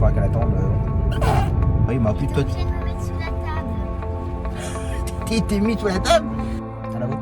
faudra qu'elle attende. Oui, mais en plus, toi, Je vais me mettre sous la table. t'es mis sous la table. À la vôtre.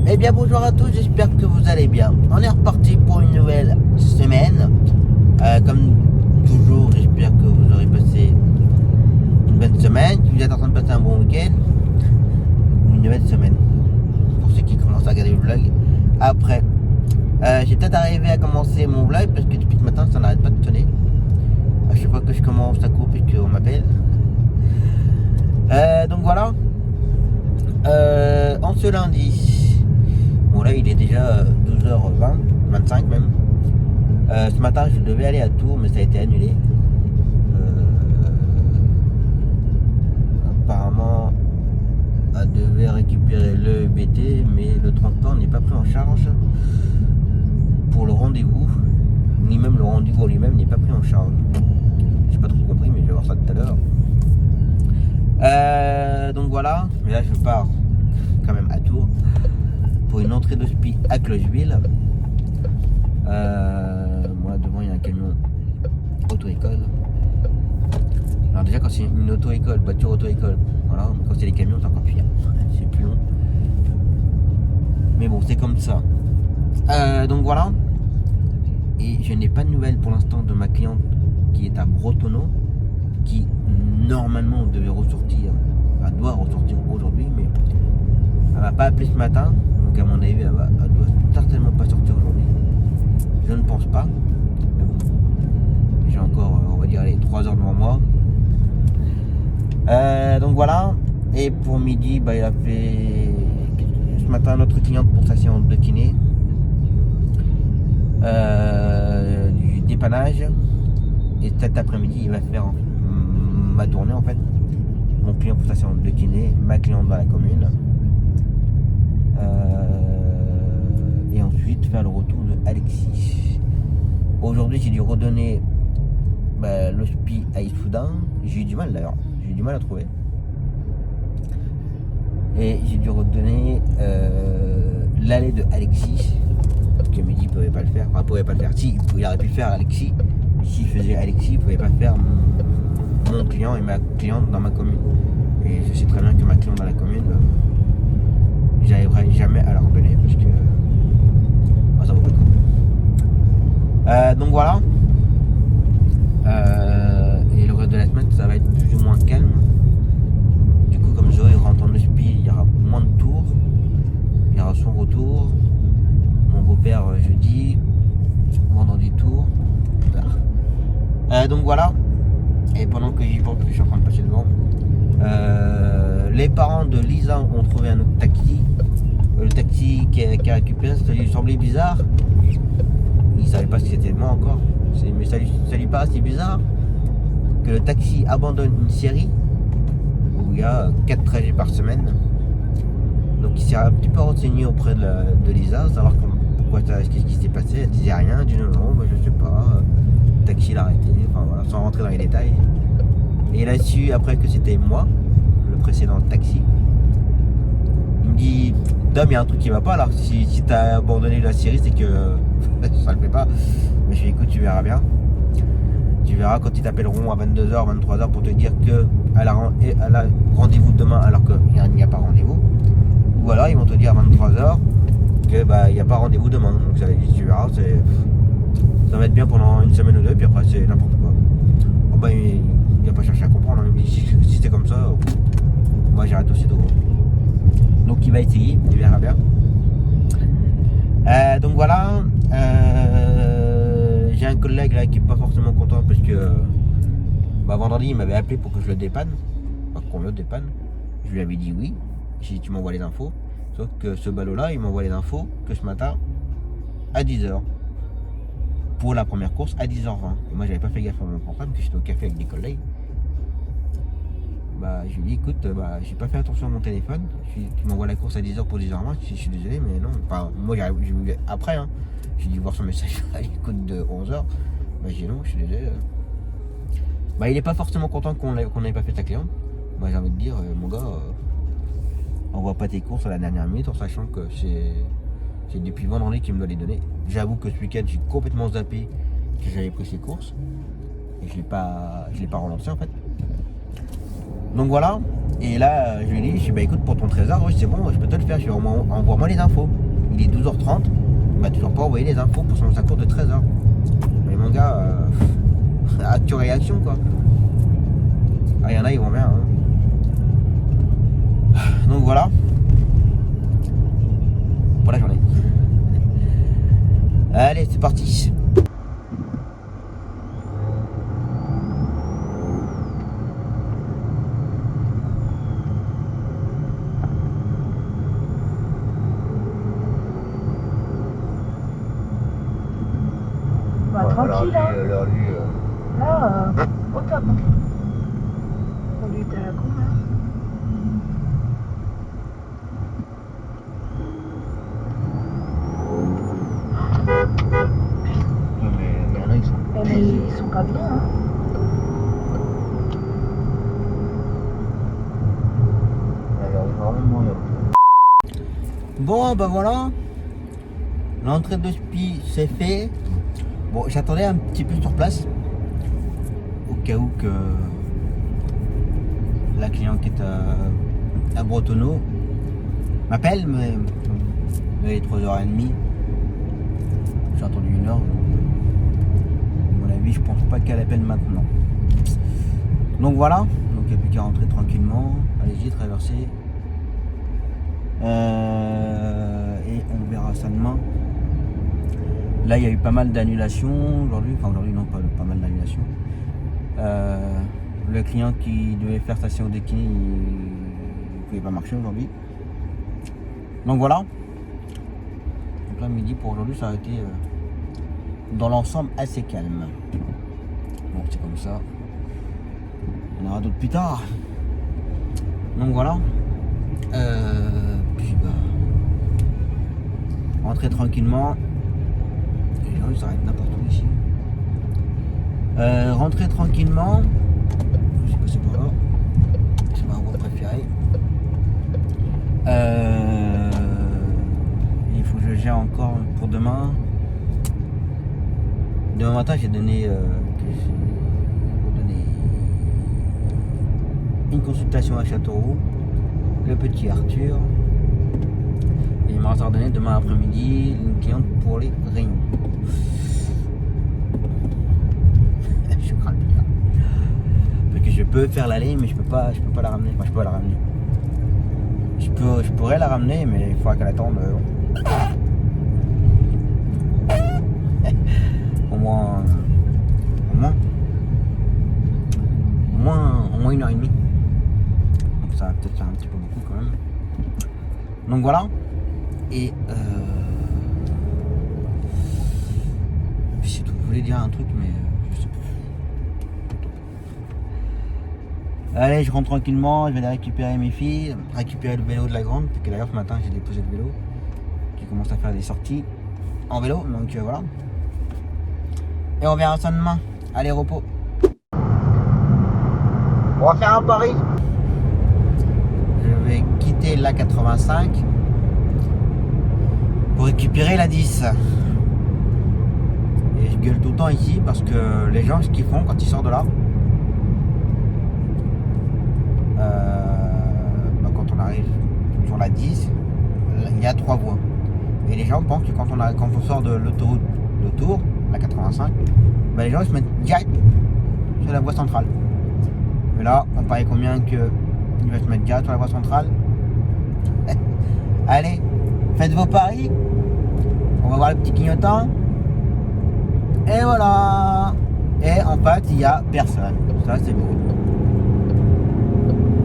Eh bien bonjour à tous, j'espère que vous allez bien. On est reparti pour une nouvelle semaine. Comme toujours, j'espère que vous aurez passé une bonne semaine, que vous êtes en train de passer un bon week-end. Une nouvelle semaine. Pour ceux qui commencent à regarder le vlog. Après, j'ai peut-être arrivé à commencer mon vlog parce que depuis ce matin ça n'arrête pas de sonner. À chaque fois que je commence ça coupe et qu'on m'appelle. Donc voilà. En ce lundi. Bon là il est déjà 12h20, 25 même. Ce matin je devais aller à Tours mais ça a été annulé. Apparemment elle devait récupérer le BT mais le transport n'est pas pris en charge pour le rendez-vous. Ni même le rendez-vous lui-même n'est pas pris en charge. J'ai pas trop compris mais je vais voir ça tout à l'heure. Donc voilà, mais là je pars quand même à Tours pour une entrée d'hospi à Clocheville. Moi devant il y a un camion auto-école. Alors déjà quand c'est une auto-école, voiture auto-école, voilà, mais quand c'est les camions c'est encore pire, c'est plus long. Mais bon c'est comme ça. Donc voilà. Et je n'ai pas de nouvelles pour l'instant de ma cliente qui est à Bretonneau, qui normalement devait ressortir, elle doit ressortir aujourd'hui, mais elle m'a pas appelé ce matin. Donc à mon avis, elle doit certainement pas sortir aujourd'hui. Je ne pense pas. Mais bon, j'ai encore, on va dire, les 3 heures devant moi. Donc voilà. Et pour midi, il a fait ce matin notre cliente pour sa séance de kiné. Du dépannage. Et cet après-midi, il va faire ma tournée en fait. Mon client pour sa séance de kiné, ma cliente dans la commune. Et ensuite faire le retour de Alexis. Aujourd'hui j'ai dû redonner l'hospi à Issoudun. J'ai eu du mal d'ailleurs, j'ai eu du mal à trouver. Et j'ai dû redonner l'aller de Alexis. Parce que midi il pouvait pas le faire. Enfin, il pouvait pas le faire. Si, il aurait pu le faire Alexis. Mais s'il faisait Alexis, il pouvait pas faire mon client et ma cliente dans ma commune. Et je sais très bien que ma cliente dans la commune, j'arriverai jamais à la redonner parce que ça vaut pas le coup. Donc voilà. Et le reste de la semaine ça va être plus ou moins calme. Du coup comme Zoé rentre en hospi, il y aura moins de tours. Il y aura son retour. Mon beau-père jeudi. Vendredi tour. Donc voilà. Et pendant que j'y pense, je suis en train de passer devant. Les parents de Lisa ont trouvé un autre taxi. Le taxi qui a récupéré, ça lui semblait bizarre. Il savait pas si c'était moi encore. Mais ça lui paraît assez bizarre que le taxi abandonne une série où il y a 4 trajets par semaine. Donc il s'est un petit peu renseigné auprès de Lisa, savoir pourquoi qu'est-ce qui s'est passé. Elle disait rien, elle dit non, je sais pas. Le taxi l'a arrêté, enfin voilà, sans rentrer dans les détails. Et il a su après que c'était moi, le précédent taxi. Il me dit, Dom, il y a un truc qui va pas là. Si t'as abandonné la série, c'est que ça le fait pas. Mais je lui dis, écoute, tu verras bien. Tu verras quand ils t'appelleront à 22h, 23h pour te dire qu'elle a rendez-vous demain alors qu'il n'y a pas rendez-vous. Ou alors ils vont te dire à 23h que il n'y a pas rendez-vous demain. Donc ça, tu verras, ça va être bien pendant une semaine ou deux, puis après c'est n'importe quoi. Bon, il n'a pas cherché à comprendre. Hein. Si c'était comme ça, moi j'arrête aussi de gros. Donc il va essayer, il verra bien. Donc voilà. un collègue là qui est pas forcément content parce que vendredi il m'avait appelé pour que je le dépanne, enfin, qu'on le dépanne. Je lui avais dit oui, si tu m'envoies les infos. Sauf que ce ballot là il m'envoie les infos que ce matin à 10h. Pour la première course à 10h20. Et moi j'avais pas fait gaffe à mon portable parce que j'étais au café avec des collègues. Je lui ai dit écoute, j'ai pas fait attention à mon téléphone. Tu m'envoies la course à 10h pour 10h20, je suis désolé mais non. Enfin, moi j'ai vu après hein. J'ai dû voir son message à l'écoute de 11h. J'ai dit non, je suis désolé. Il est pas forcément content qu'on n'ait pas fait ta cliente. Moi j'ai envie de dire mon gars, envoie pas tes courses à la dernière minute en sachant que c'est depuis vendredi qu'il me doit les donner. J'avoue que ce week-end j'ai complètement zappé que j'avais pris ces courses. Et je l'ai pas relancé en fait. Donc voilà, et là je lui ai dit, écoute pour ton trésor, oui c'est bon, je peux te le faire, envoie-moi les infos. Il est 12h30, il m'a toujours pas envoyé les infos pour sa course de trésor. Mais mon gars, acte réaction quoi. Il y en a, ils vont bien. Donc voilà, pour la journée. Allez, c'est parti. Tranquille, hein. Là, au top. On lui était à la con, là. Mais il y en a, ils sont... Mais ils sont pas bien, hein. Bon, voilà. L'entrée de spi, c'est fait. Bon, j'attendais un petit peu sur place. Au cas où que la cliente qui est à Bretonneau m'appelle, mais il est 3h30. J'ai attendu 1 heure. À mon avis, je pense pas qu'elle appelle maintenant. Donc voilà. Donc il n'y a plus qu'à rentrer tranquillement. Allez-y, traverser. Et on verra ça demain. Là, il y a eu pas mal d'annulations aujourd'hui. Enfin, aujourd'hui, non, pas mal d'annulations. Le client qui devait faire sa séance de kiné, il ne pouvait pas marcher aujourd'hui. Donc voilà. Donc là, midi pour aujourd'hui, ça a été dans l'ensemble assez calme. Bon, c'est comme ça. On aura d'autres plus tard. Donc voilà. Puis rentrer tranquillement. Les gens ils s'arrêtent n'importe où ici. Rentrer tranquillement. Je sais pas c'est par là. C'est ma voie préférée. Il faut que je gère encore pour demain. Demain matin j'ai donné une consultation à Châteauroux. Le petit Arthur. Et il m'a donné demain après-midi une cliente pour les réunions. Je crains bien. Parce que je peux faire l'aller mais je peux pas la ramener. Enfin, je peux pas la ramener. Je pourrais la ramener mais il faudra qu'elle attende au moins 1h30. Donc ça va peut-être faire un petit peu beaucoup quand même. Donc voilà. Et c'est tout. Je voulais dire un truc mais je sais pas. Allez, je rentre tranquillement, je vais aller récupérer mes filles, récupérer le vélo de la grande, parce que d'ailleurs ce matin j'ai déposé le vélo, qui commence à faire des sorties en vélo, donc voilà. Et on verra ça demain. Allez, repos. On va faire un pari. Je vais quitter la 85 pour récupérer la 10. Et je gueule tout le temps ici parce que les gens, ce qu'ils font quand ils sortent de là, quand on arrive sur la 10, il y a 3 voies. Et les gens pensent que quand on sort de l'autoroute de Tours, la 85, les gens ils se mettent direct sur la voie centrale. Mais là, on paraît combien que il va se mettre direct sur la voie centrale. Allez, faites vos paris. On va voir le petit clignotant. Et Et voilà. Et en fait, il n'y a personne. Ça, c'est beau.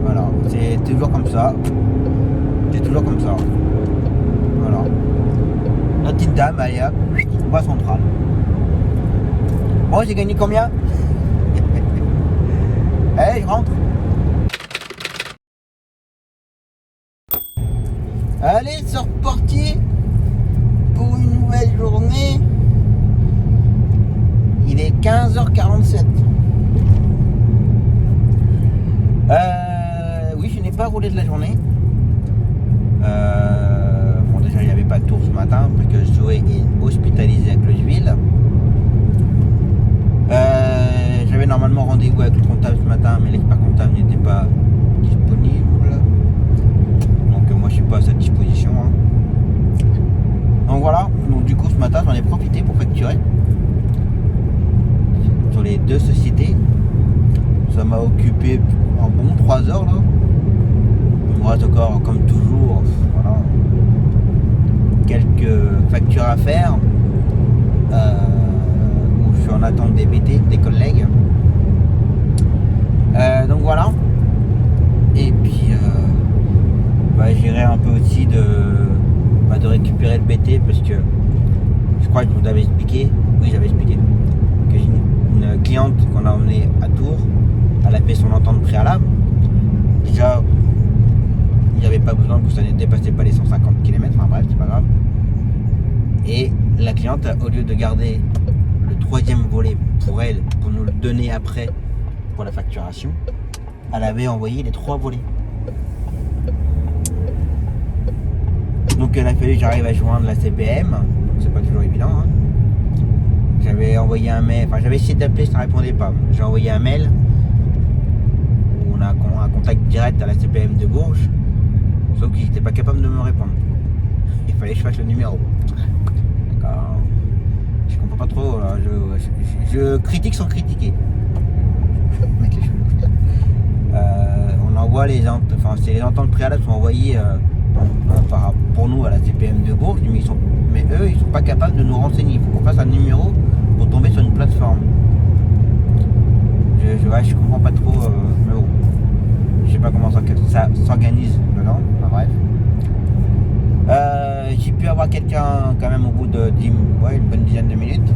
Voilà. C'est toujours comme ça. C'est toujours comme ça. Voilà. La petite dame, allez hop, voie centrale. Bon, j'ai gagné combien? Allez, je rentre. Allez, c'est reparti pour une nouvelle journée. Il est 15h47. Oui, je n'ai pas roulé de la journée. Bon, déjà, il n'y avait pas de tour ce matin parce que Zoé est hospitalisée à Closeville. J'avais normalement rendez-vous avec le comptable ce matin, mais l'expert comptable n'était pas disponible. Donc moi je suis pas à sa disposition. Donc voilà, donc du coup ce matin j'en ai profité pour facturer sur les deux sociétés. Ça m'a occupé un bon 3 heures là. Il me reste encore comme toujours, voilà, quelques factures à faire. Où je suis en attente des BT, des collègues. Donc voilà. Et puis j'irai un peu aussi de récupérer le BT parce que je crois que je vous avais expliqué, oui j'avais expliqué, que j'ai une cliente qu'on a emmenée à Tours, elle a fait son entente préalable. Déjà il n'y avait pas besoin que ça ne dépassait pas les 150 km, enfin bref c'est pas grave. Et la cliente, au lieu de garder le troisième volet pour elle, pour nous le donner après pour la facturation, elle avait envoyé les 3 volets. Donc il a fallu que j'arrive à joindre la CPM, c'est pas toujours évident. J'avais envoyé un mail, enfin j'avais essayé d'appeler, ça ne répondait pas. J'ai envoyé un mail où on a un contact direct à la CPM de Bourges, sauf qu'ils n'étaient pas capables de me répondre. Il fallait que je fasse le numéro. D'accord. Je comprends pas trop, je critique sans critiquer. Mec, les cheveux. On envoie les ententes préalables sont envoyées pour nous à la CPM de Bourges, mais eux ils sont pas capables de nous renseigner. Il faut qu'on fasse un numéro pour tomber sur une plateforme. Je comprends pas trop, mais bon, je sais pas comment ça s'organise dedans. Enfin, bref. J'ai pu avoir quelqu'un quand même au bout de une bonne dizaine de minutes.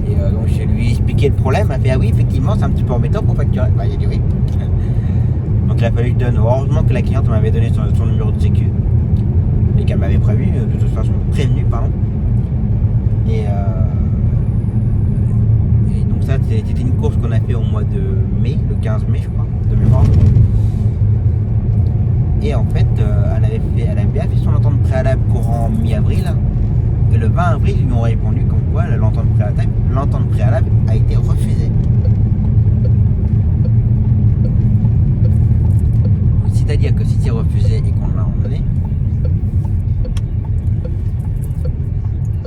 Et donc je lui ai expliqué le problème. Elle a fait ah oui effectivement c'est un petit peu embêtant pour facturer. Bah, il a dit oui. Donc il a fallu que je donne. Heureusement que la cliente m'avait donné son numéro de sécu et qu'elle m'avait prévenu de toute façon, pardon. Et donc ça c'était une course qu'on a fait au mois de mai, le 15 mai je crois, de mémoire. Et en fait elle avait bien fait son entente préalable courant mi-avril. Et le 20 avril ils m'ont répondu comme quoi l'entente préalable a été refusée. C'est-à-dire que si c'est refusé et qu'on l'a emmené,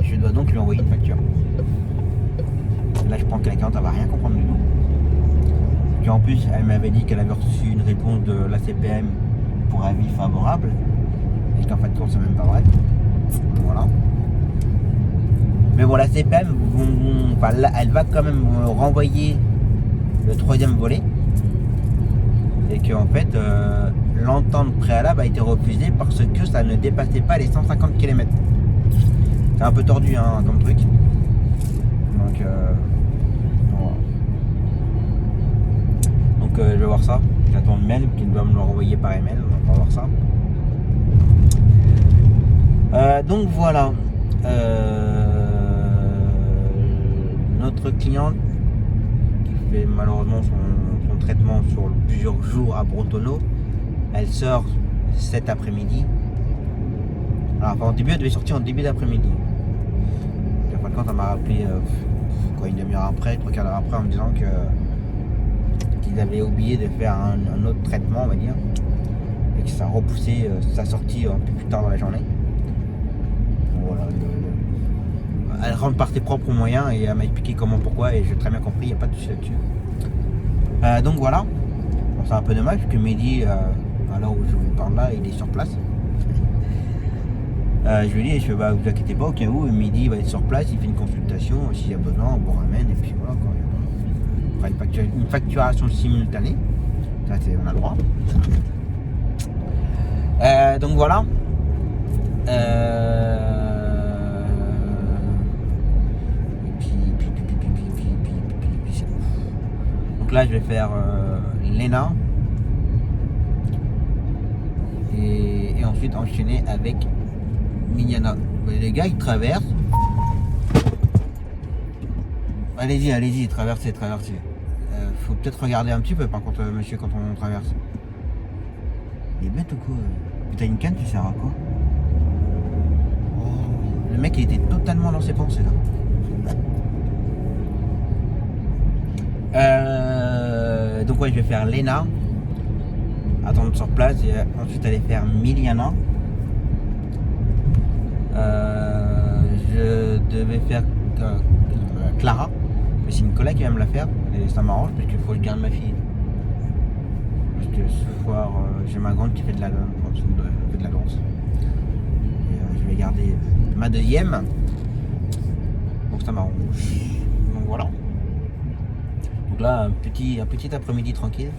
je dois donc lui envoyer une facture. Là je pense que la cliente elle va rien comprendre du tout. Puis en plus elle m'avait dit qu'elle avait reçu une réponse de la CPM pour avis favorable et qu'en fait c'est même pas vrai. Voilà. Mais bon la CPM elle va quand même renvoyer le troisième volet. Et que en fait l'entente préalable a été refusée parce que ça ne dépassait pas les 150 km. C'est un peu tordu comme truc. Donc voilà. Donc je vais voir ça. J'attends le mail qu'il doit me le renvoyer par email. Donc on va voir ça. Donc voilà. Notre cliente qui fait malheureusement son traitement sur plusieurs jours à Bretonneux, elle sort cet après-midi. Alors enfin, au début elle devait sortir en début d'après-midi. Puis après quand elle m'a rappelé une demi-heure après, 3/4 d'heure après en me disant qu'ils avaient oublié de faire un autre traitement on va dire et que ça a repoussé sa sortie un peu plus tard dans la journée. Voilà, elle rentre par ses propres moyens et elle m'a expliqué comment, pourquoi et j'ai très bien compris, il n'y a pas de souci là-dessus. Donc voilà, bon, c'est un peu dommage que Mehdi, à l'heure où je vous parle là, il est sur place. Je lui ai dit, je fais, bah, vous inquiétez pas, au cas où, midi il va être sur place, il fait une consultation, s'il y a besoin, on vous ramène, et puis voilà quoi. On fera une facturation simultanée, ça on a le droit. Donc voilà. Et puis c'est tout. Donc là je vais faire l'ENA et ensuite enchaîner avec Miliana. Les gars ils traversent. Allez-y, traversez. Faut peut-être regarder un petit peu par contre monsieur quand on traverse. Il est bête ou quoi? T'as une canne, tu sers à quoi? Oh, le mec il était totalement dans ses pensées là. Donc ouais je vais faire l'ENA, attendre sur place et ensuite aller faire Miliana. Je devais faire Clara, mais c'est une collègue qui va me la faire et ça m'arrange parce qu'il faut que je garde ma fille. Parce que ce soir j'ai ma grande qui fait de la danse. Et je vais garder ma deuxième. Donc ça m'arrange. Donc voilà. Donc là un petit après-midi tranquille.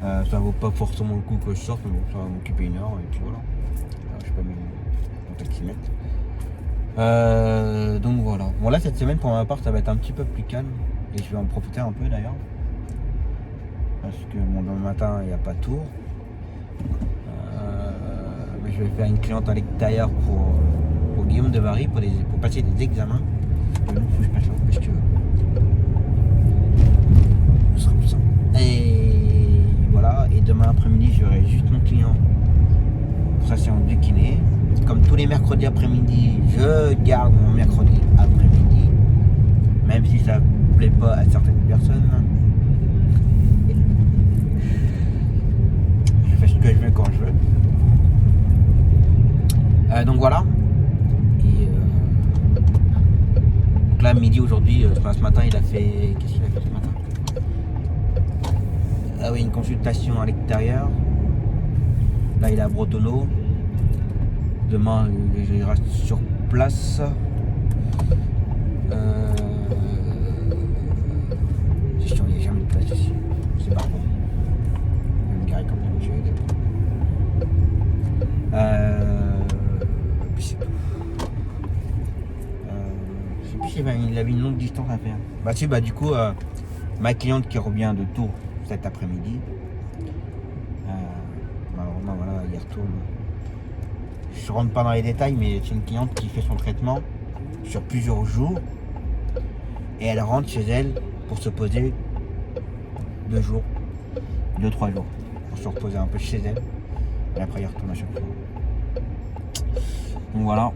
Ça vaut pas forcément le coup que je sorte, mais bon, ça va m'occuper une heure et puis voilà. Je sais pas mon taximètre. Donc voilà. Bon là cette semaine pour ma part ça va être un petit peu plus calme et je vais en profiter un peu d'ailleurs. Parce que bon demain matin il n'y a pas de tour. Mais je vais faire une cliente à l'extérieur pour Guillaume de Vary pour passer des examens. Donc faut que je passe là parce que ce sera plus simple. Et voilà, et demain après-midi j'aurai juste mon client. Ça c'est en du kiné. Comme tous les mercredis après-midi, je garde mon mercredi après-midi. Même si ça ne plaît pas à certaines personnes. Je fais ce que je veux quand je veux. Donc voilà. Et donc là midi aujourd'hui, ce matin il a fait. Qu'est-ce qu'il a fait ce matin? Ah oui, une consultation à l'extérieur. Là il est à Bretonneau. Demain je reste sur place. C'est chiant, il n'y a jamais de place ici. C'est barbant. Je vais me garer comme d'habitude. Puis c'est tout. Je sais plus s'il avait une longue distance à faire. Bah si, bah du coup, ma cliente qui revient de Tours cet après-midi. Malheureusement, voilà, il retourne. Je rentre pas dans les détails, mais c'est une cliente qui fait son traitement sur plusieurs jours. Et elle rentre chez elle pour se poser 2-3 jours. Pour se reposer un peu chez elle. Et après, il retourne à chaque fois. Donc voilà.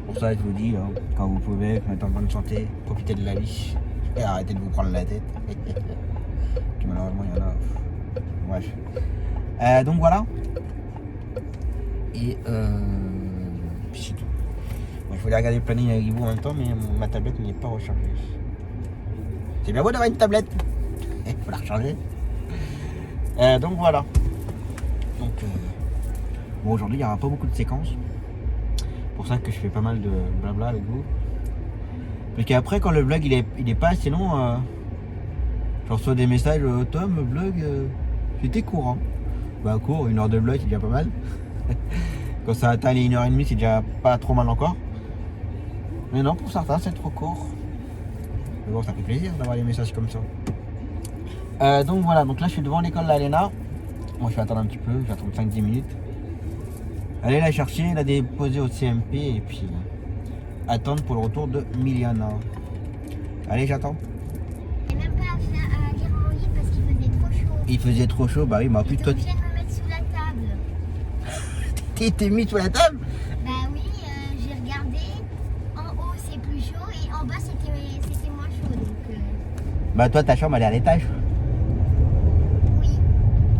Pour ça, je vous dis, quand vous pouvez, être en bonne santé, profitez de la vie. Et arrêtez de vous prendre la tête. Puis malheureusement, il y en a. Bref. Donc voilà. Et puis c'est tout. Bon, je voulais regarder le planning avec vous en même temps, mais ma tablette n'est pas rechargée. C'est bien beau d'avoir une tablette. Il faut la recharger. Donc voilà. Donc bon, aujourd'hui il n'y aura pas beaucoup de séquences. C'est pour ça que je fais pas mal de blabla avec vous. Parce qu'après quand le vlog il est pas assez long, je reçois des messages Tom, le vlog c'était court. Bah court, 1 heure de vlog c'est déjà pas mal. Quand ça atteint les 1h30 c'est déjà pas trop mal encore. Mais non, pour certains c'est trop court. Mais bon, ça fait plaisir d'avoir des messages comme ça. Donc voilà, donc là je suis devant l'école d'Alena. Moi je vais attendre un petit peu, je vais attendre 5-10 minutes. Aller la chercher, la déposer au CMP et puis attendre pour le retour de Miliana. Allez, j'attends. J'ai même pas à lire mon livre parce qu'il faisait trop chaud. Il faisait trop chaud, bah oui, mais plus toi. J'étais obligée de me mettre sous la table. T'es mis sous la table? Bah oui, j'ai regardé. En haut c'est plus chaud et en bas c'était moins chaud. Donc, Bah toi ta chambre elle est à l'étage. oui,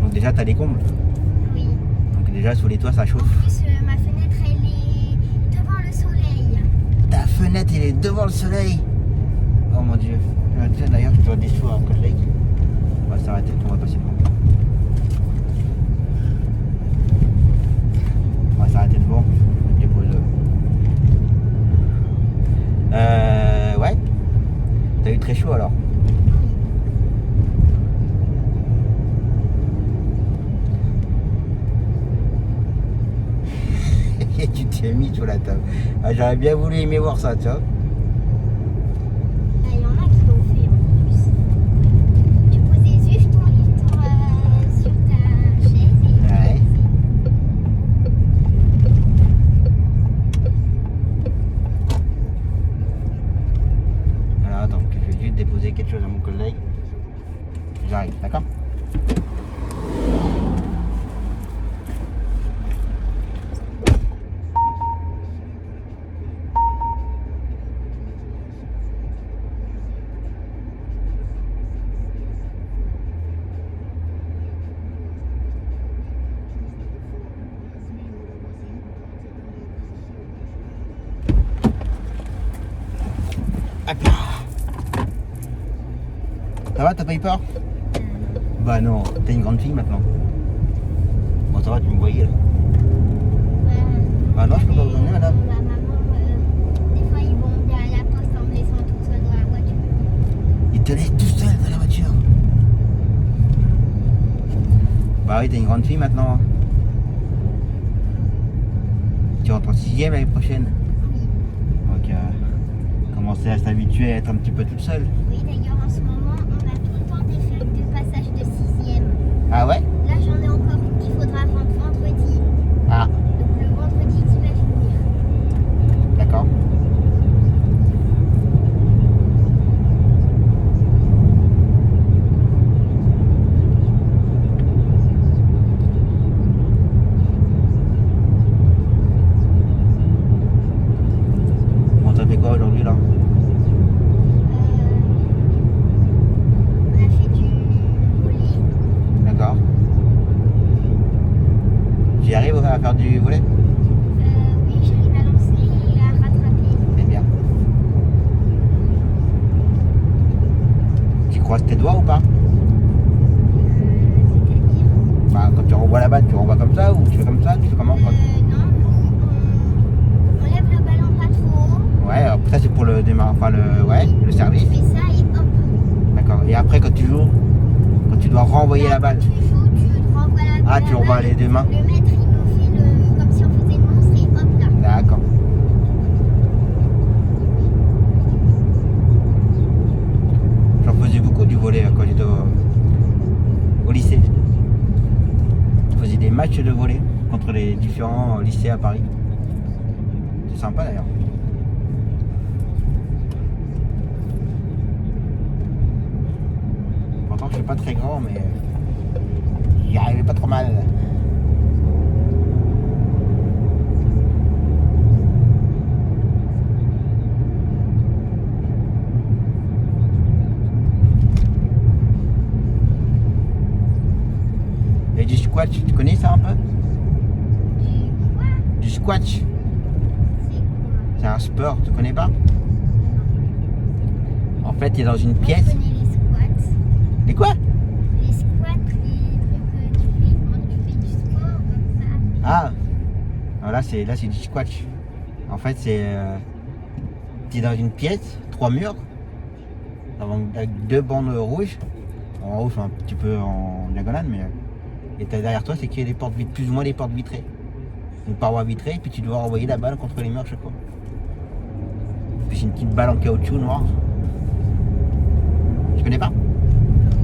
Donc déjà t'as des combles. oui. Donc déjà sous les toits ça En chauffe. plus, ma fenêtre elle est devant le soleil. Ta fenêtre elle est devant le soleil. Oh mon dieu. Tiens, d'ailleurs je dois des sous à un collègue. On va s'arrêter, on va passer devant. bon, je dépose. Ouais. T'as eu très chaud alors. Et tu t'es mis sur la table. Ah, j'aurais bien voulu aimer voir ça, tu vois. Il y en a qui l'ont fait en plus. Tu posais juste ton livre sur ta chaise et Ouais. Alors attends, je vais juste déposer quelque chose à mon collègue. J'arrive, d'accord? Hop là. Ça va, t'as pas eu peur? Bah non, t'es une grande fille maintenant. Bon, ça va, tu me voyais là. Bah non, je peux pas vous emmener, madame. Ma maman, des fois ils vont bien à la poste en me laissant tout seul dans la voiture. Il te laisse tout seul dans la voiture. Bah oui, t'es une grande fille maintenant. Tu rentres en 6ème l'année prochaine. Donc, commencer à s'habituer à être un petit peu toute seule. Oui, d'ailleurs en ce moment on a tout le temps des feuilles de passage de 6ème. Ah ouais? Là j'en ai encore une qu'il faudra rendre vendredi. Ah, Donc le vendredi qui va venir. d'accord. Bon, t'as fait quoi aujourd'hui là? On a fait du volley. D'accord. J'y arrive à faire du volet? Oui, j'arrive à lancer et à rattraper. C'est bien. Tu croises tes doigts ou pas? C'est-à-dire Bah, quand tu renvoies la balle, tu renvoies comme ça ou tu fais comme ça? Tu fais comment? non, on lève le ballon pas trop haut. Ouais, alors, ça c'est pour le démarrage, enfin le service. Tu fais ça et hop. D'accord. Et après quand tu joues, quand tu dois renvoyer la balle. Tu joues, tu renvoies la balle. Ah, tu renvoies les deux mains. Le maître il nous fait comme si on faisait une monstre et hop là. D'accord. J'en faisais beaucoup du volley quand j'étais au lycée. Je faisais des matchs de volley contre les différents lycées à Paris. C'est sympa d'ailleurs. Pourtant je suis pas très grand mais j'y arrivais pas trop mal. Et du squash, tu connais ça un peu? Du quoi? Du squash, C'est quoi? c'est un sport, tu connais pas? En fait, tu es dans une Moi, pièce. je connais les squats. Et quoi? Les squats, les trucs que tu fais quand tu fais du sport comme ça. Ah, non, là c'est du squash. En fait, tu es dans une pièce, 3 murs, avec 2 bandes rouges. En rouge, un petit peu en diagonale, mais. Et derrière toi, c'est qu'il y a des portes plus ou moins des portes vitrées. Une paroi vitrée, et puis tu dois envoyer la balle contre les murs chaque fois. Puis c'est une petite balle en caoutchouc noir. Tu connais pas?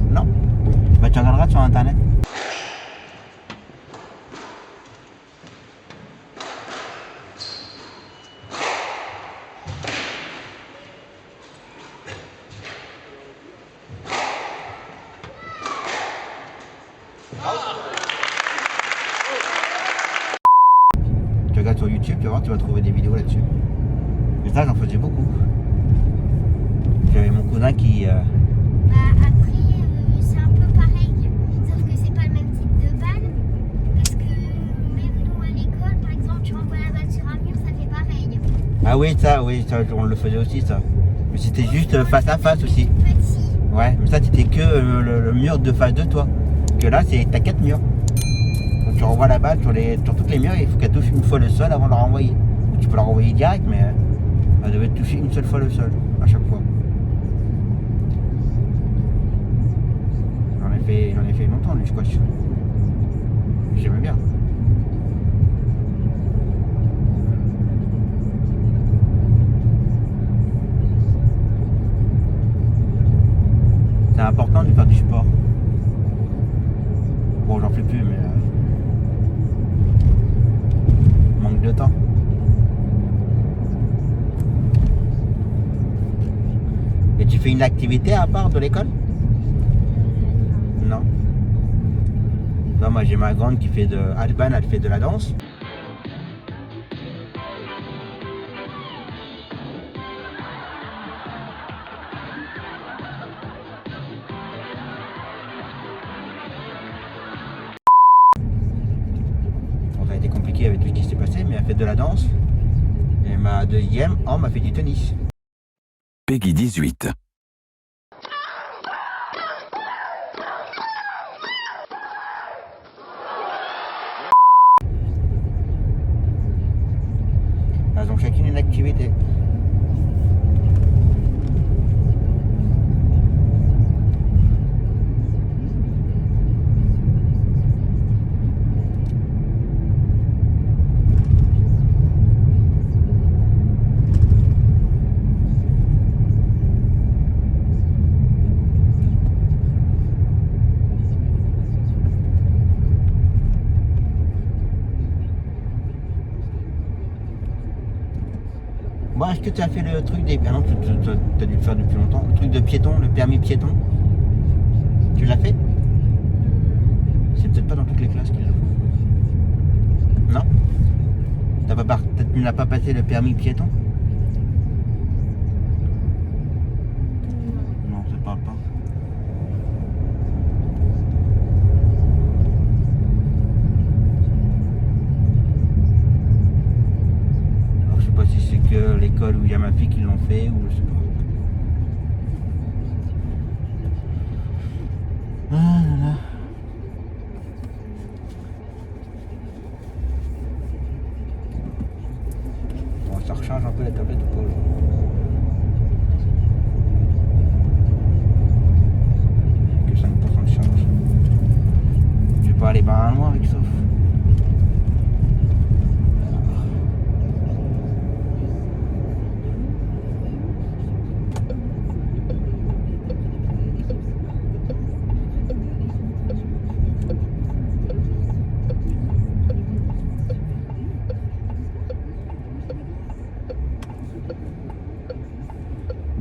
Non? Bah tu regarderas sur internet. Tu regardes sur YouTube, tu vas voir, tu vas trouver des vidéos là-dessus. Mais ça, j'en faisais beaucoup. J'avais mon cousin qui. Bah après, c'est un peu pareil, sauf que c'est pas le même type de balle. Parce que même nous à l'école, par exemple, tu renvoies la balle sur un mur, ça fait pareil. Ah oui, ça, on le faisait aussi, ça. Mais c'était juste face à face aussi. Petit. Ouais, mais ça, c'était que le mur de face de toi. Que là, t'as 4 murs. Donc tu renvoies la balle sur toutes les murs, il faut qu'elle touche une fois le sol avant de la renvoyer. Tu peux la renvoyer direct, mais elle devait toucher une seule fois le sol, à chaque fois. J'en ai fait longtemps du squash. J'aimais bien. C'est important de faire du sport. Bon, j'en fais plus, mais manque de temps. Et tu fais une activité à part de l'école? Non. Non, moi j'ai ma grande qui fait de Alban, elle fait de la danse. Bon, ça a été compliqué avec tout ce qui s'est passé, mais elle fait de la danse. Et ma deuxième, m'a fait du tennis. Peggy 18. Elles ont chacune une activité. Bon, est-ce que tu as fait le truc des... Ah non, tu as dû le faire depuis longtemps. Le truc de piéton, le permis piéton. Tu l'as fait? C'est peut-être pas dans toutes les classes qu'ils le font. Non? Tu n'as pas passé le permis piéton? Non, ça te parle pas. Alors, je sais pas si c'est que l'école où il y a ma fille qui l'ont fait ou je sais pas. Ah là là. Bon, ça recharge un peu la tablette ou pas là? Que 5% de charge. Je vais pas aller pas loin avec ça.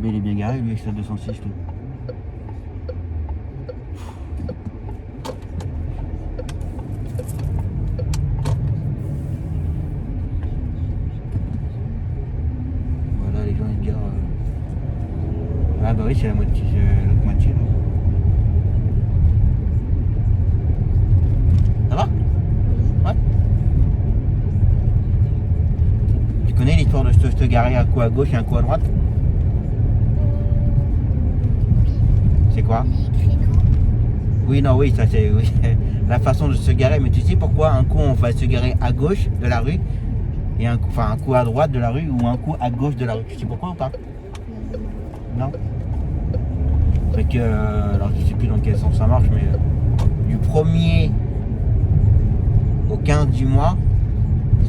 Mais il est bien garé lui avec sa 206 tout. Voilà, les gens ils garent. Ah bah oui, c'est la moitié, l'autre moitié là. Ça va? Ouais. Tu connais l'histoire de se garer un coup à gauche et un coup à droite? C'est quoi? Les créneaux. Oui, non, oui, ça c'est oui. La façon de se garer, mais tu sais pourquoi un coup on va se garer à gauche de la rue et un coup à droite de la rue ou un coup à gauche de la rue? Tu sais pourquoi ou pas? Non? C'est que, alors je sais plus dans quel sens ça marche, mais du 1er au 15 du mois,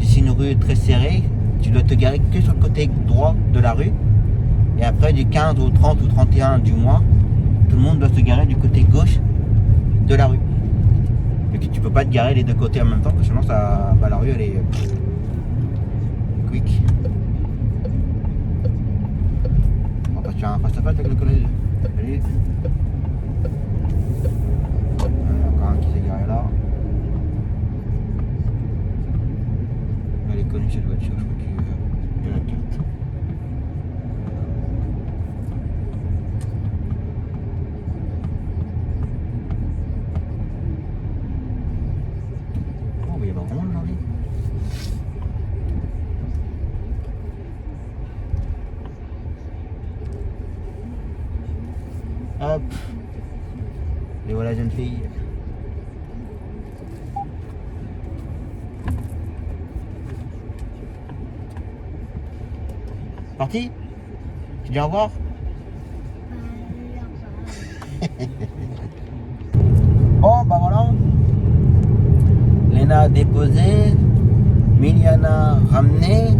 si c'est une rue très serrée, tu dois te garer que sur le côté droit de la rue. Et après du 15 au 30 ou 31 du mois, tout le monde doit se garer du côté gauche de la rue. Et que tu peux pas te garer les deux côtés en même temps, parce que sinon ça, bah, la rue elle est quick. On va pas se faire un face-à-face avec le collège. Salut. Encore un qui s'est garé là. Elle est connue cette voiture, je crois qu'il y a la carte. Oh, mais il y a pas vraiment de janvier. Hop. Et voilà la jeune fille. Parti? Tu dis au revoir? Bon, bah voilà. Léna a déposé. Miliana ramené.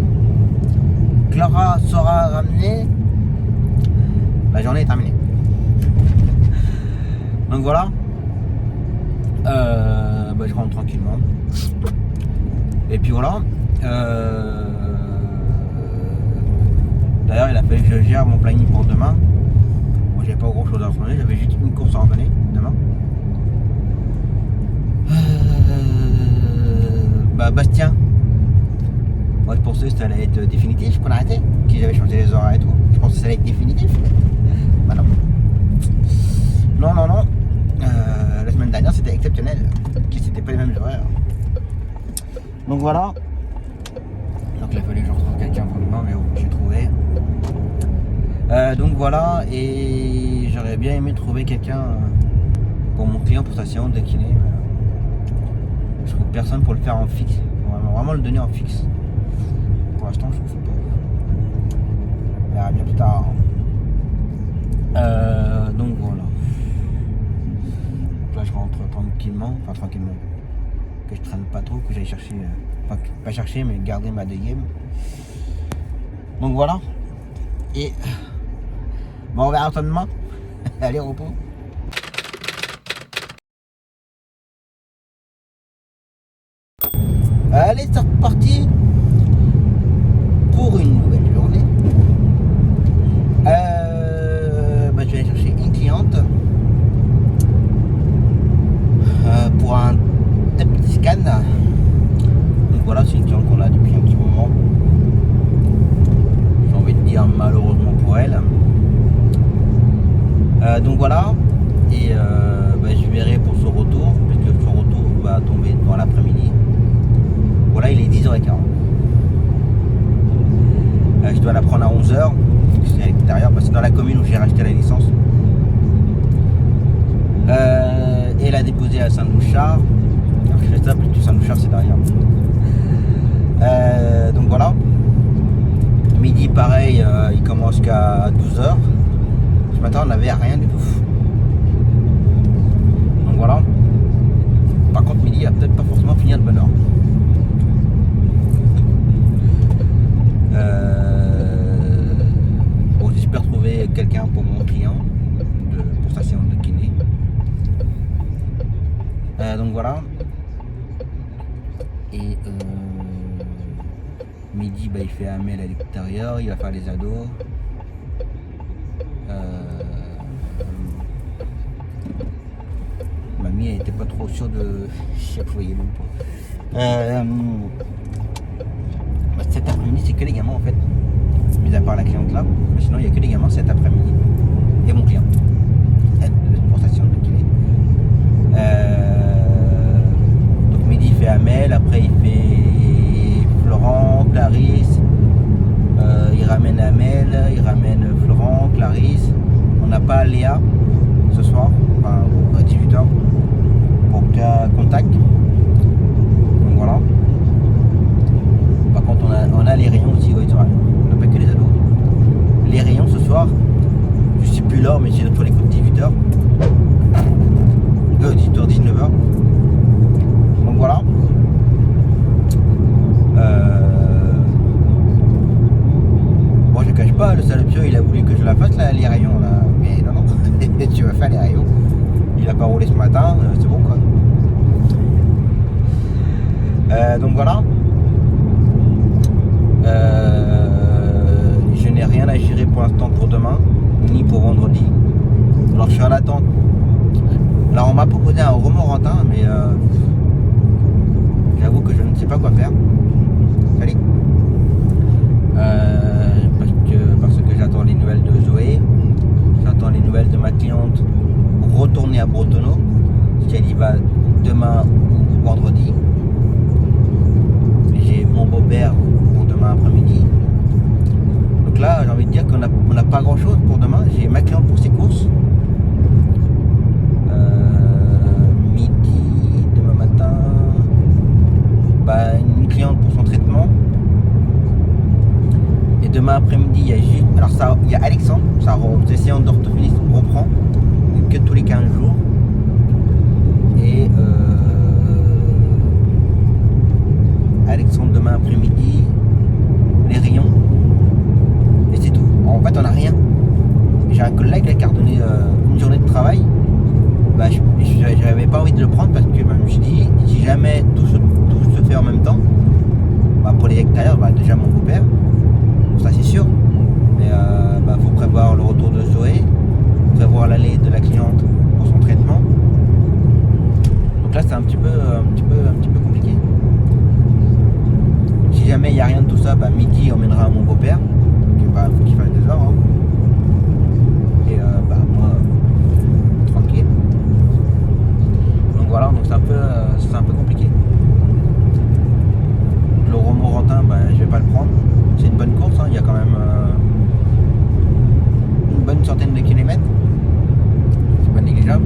Clara sera ramenée. La journée est terminée. Donc voilà. Bah, je rentre tranquillement. Et puis voilà. D'ailleurs, il a fallu que je gère mon planning pour demain. Moi, j'avais pas grand chose à retourner, j'avais juste une course à randonnée demain. Bah, Bastien. Moi, je pensais que ça allait être définitif, qu'on arrêtait, qu'ils avaient changé les horaires et tout. Je pensais que ça allait être définitif. Bah non. Non. La semaine dernière, c'était exceptionnel. C'était pas les mêmes horaires. Donc voilà. Donc il a fallu que je retrouve quelqu'un pour demain, mais bon, j'ai trouvé. Donc voilà, et j'aurais bien aimé trouver quelqu'un pour mon client pour sa séance de kiné. Je trouve personne pour le faire en fixe. Vraiment le donner en fixe. Pour l'instant, je trouve pas. On verra bien plus tard. Donc voilà. Donc là, je rentre tranquillement, que je traîne pas trop, que j'aille chercher, enfin pas chercher, mais garder ma deuxième. Donc voilà. Et bon, on verra demain. Allez, repos. Allez, c'est reparti pour une nouvelle journée. Bah, je vais aller chercher une cliente pour un petit scan. Donc voilà, c'est une cliente qu'on a depuis un petit moment. J'ai envie de dire malheureusement pour elle. Donc voilà, et bah, je verrai pour ce retour, puisque ce retour va tomber dans l'après-midi. Voilà, il est 10h15. Je dois la prendre à 11h, c'est à l'extérieur, parce que c'est dans la commune où j'ai racheté la licence. Et la déposer à Saint-Louchard. Alors, je fais ça, plutôt Saint-Louchard, c'est derrière. Donc voilà. Midi, pareil, il commence qu'à 12h. Ce matin, on n'avait rien du tout. Donc voilà. Par contre, midi, il va peut-être pas forcément finir de bonne heure. Bon, j'espère trouver quelqu'un pour mon client, pour sa séance de kiné. Donc voilà. Et midi, bah, il fait un mail à l'extérieur, il va faire les ados. Mamie, elle était pas trop sûre de chapouiller ou pas. Bah, cet après-midi, c'est que les gamins en fait. Mis à part la cliente là, mais sinon il n'y a que les gamins cet après-midi. Et mon client. Pour sa séance de kiné. Donc midi il fait Amel, après il fait Florent, Clarisse. Il ramène Amel, il ramène Florent, Clarisse. On n'a pas Léa ce soir, enfin à 18h, pour cas contact. Donc voilà. Par contre on a les rayons aussi, oui, on n'a pas que les ados. Les rayons ce soir, je sais plus l'heure, mais c'est notre fois les coups de 18h. 18h, 19h. Donc voilà. Bon, je cache pas, le salopio il a voulu que je la fasse là, les rayons là, mais non, tu vas faire les rayons. Il a pas roulé ce matin, c'est bon quoi. Donc voilà. Je n'ai rien à gérer pour l'instant pour demain, ni pour vendredi. Alors je suis en attente. Là on m'a proposé un Romorantin, mais j'avoue que je ne sais pas quoi faire. Salut. Parce que j'attends les nouvelles de Zoé, j'attends les nouvelles de ma cliente retourner à Bretonneau, si elle y va demain ou vendredi. J'ai mon beau-père pour demain après-midi. Donc là j'ai envie de dire qu'on n'a pas grand chose pour demain. J'ai ma cliente pour ses courses. Midi, demain matin, bah, une cliente pour son traitement. Et demain après-midi, il y a juste. Alors, ça, il y a Alexandre, sa séance d'orthophonie reprend que tous les 15 jours. Et Alexandre, demain après-midi, les rayons. Et c'est tout. En fait, on n'a rien. J'ai un collègue là, qui a redonné une journée de travail. Bah, j'avais pas envie de le prendre parce que je me suis dit, si jamais tout se fait en même temps, bah, pour les extérieurs, bah, déjà mon beau-père, ça c'est sûr, mais bah, faut prévoir le retour de Zoé, prévoir l'aller de la cliente pour son traitement. Donc là c'est un petit peu compliqué. Si jamais il n'y a rien de tout ça, bah, midi on mènera mon beau-père, bah, faut qu'il fasse des heures. Hein. Et bah, moi, tranquille. Donc voilà, donc c'est un peu compliqué. Le Romorantin, bah, je vais pas le prendre. C'est une bonne course, hein. Il y a quand même une bonne centaine de kilomètres. C'est pas négligeable.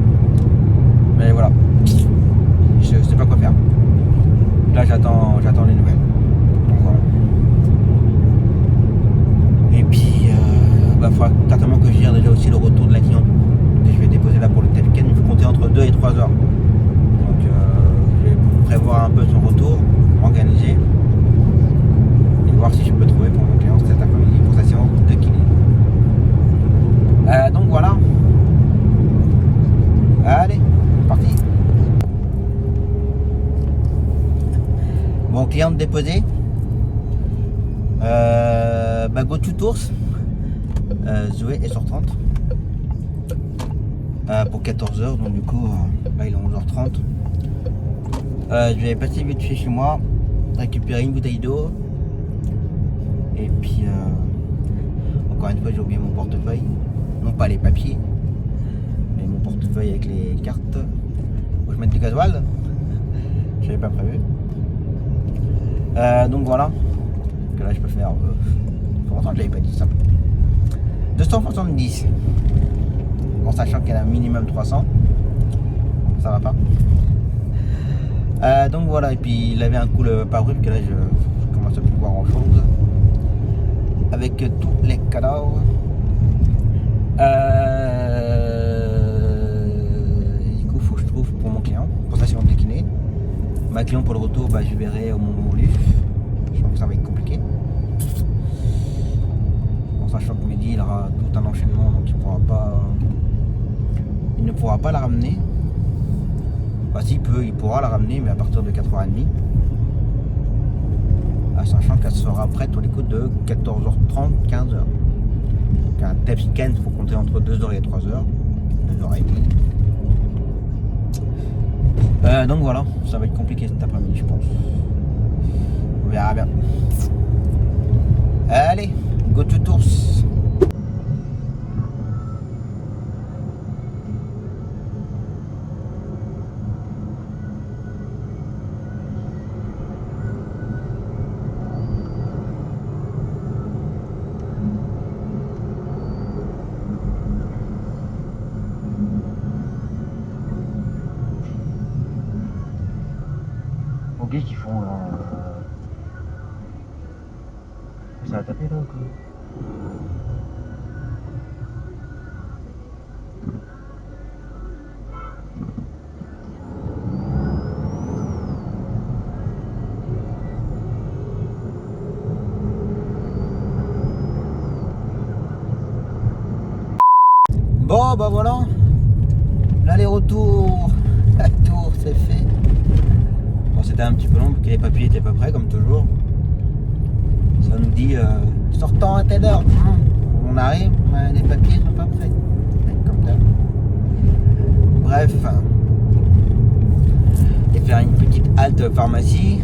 Mais voilà. Je sais pas quoi faire. Là j'attends les nouvelles. Donc voilà. Et puis bah, il faudra certainement que je gère déjà aussi le retour de la cliente. Que je vais déposer là pour le week-end. Il faut compter entre 2 et 3 heures. Donc je vais prévoir un peu son retour, m'organiser. Voir si je peux trouver pour mon client cet après-midi pour sa séance de kiné. Donc voilà. Allez, parti. Bon, cliente déposée. Bah, go to tours. Zoé est sur 30. Pour 14h, donc du coup, là il est 11h30. Je vais passer vite fait chez moi, récupérer une bouteille d'eau. Et puis, encore une fois, j'ai oublié mon portefeuille. Non pas les papiers, mais mon portefeuille avec les cartes. Faut que je mette du gasoil. Je n'avais pas prévu. Donc voilà. Que là, je peux faire. Pour longtemps que je n'avais pas dit ça. 270. En sachant qu'elle a un minimum 300. Ça va pas. Donc voilà. Et puis, il avait un coup le pare-brise, que là, je commence à plus voir grand chose. Avec tous les cadavres. Du coup, faut que je trouve pour mon client, pour sa séance de kiné. Ma cliente pour le retour, bah, je verrai au moment voulu. Je pense que ça va être compliqué. En sachant que midi, il aura tout un enchaînement, donc il ne pourra pas la ramener. Bah, s'il peut, il pourra la ramener, mais à partir de 4h30. Sachant qu'elle sera prête au les coups de 14h30, 15h. Donc un test week-end, il faut compter entre 2h et 3h. 2h30. Donc voilà, ça va être compliqué cet après-midi, je pense. On verra bien. Allez, go to tours. Qu'est-ce qu'ils font là? Ça a tapé là ou quoi? Bon bah voilà, l'aller-retour, la tour c'est fait. Bon, c'était un petit peu long parce que les papiers étaient pas prêts comme toujours. Ça nous dit sortant à telle heure. On arrive, les papiers sont pas prêts. Comme ça. Bref. Et faire une petite halte pharmacie.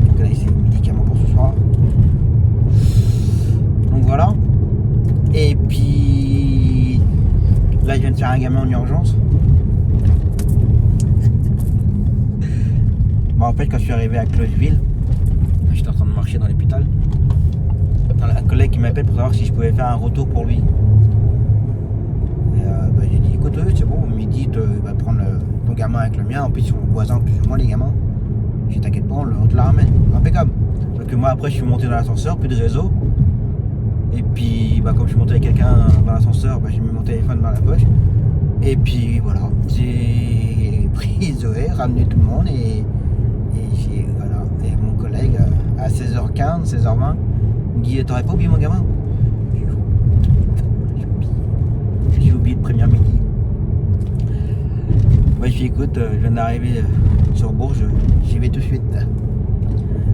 Donc là c'est les médicaments pour ce soir. Donc voilà. Et puis là je viens de faire un gamin en urgence. Bon, en fait quand je suis arrivé à Clocheville, j'étais en train de marcher dans l'hôpital. Un collègue qui m'appelle pour savoir si je pouvais faire un retour pour lui. Et bah, j'ai dit écoute c'est bon, midi tu vas prendre ton gamin avec le mien, en plus ils sont voisins plus ou moins les gamins. Je dis t'inquiète pas, on te la ramène. Impeccable. Donc que moi après je suis monté dans l'ascenseur, plus de réseau. Et puis comme je suis monté avec quelqu'un dans l'ascenseur, j'ai mis mon téléphone dans la poche. Et puis voilà, j'ai pris Zoé, ramené tout le monde et voilà. Et mon collègue à 16h15, 16h20 me dit t'aurais pas oublié mon gamin? J'ai oublié de prévenir midi. Moi je dis écoute, je viens d'arriver sur Bourges, j'y vais tout de suite.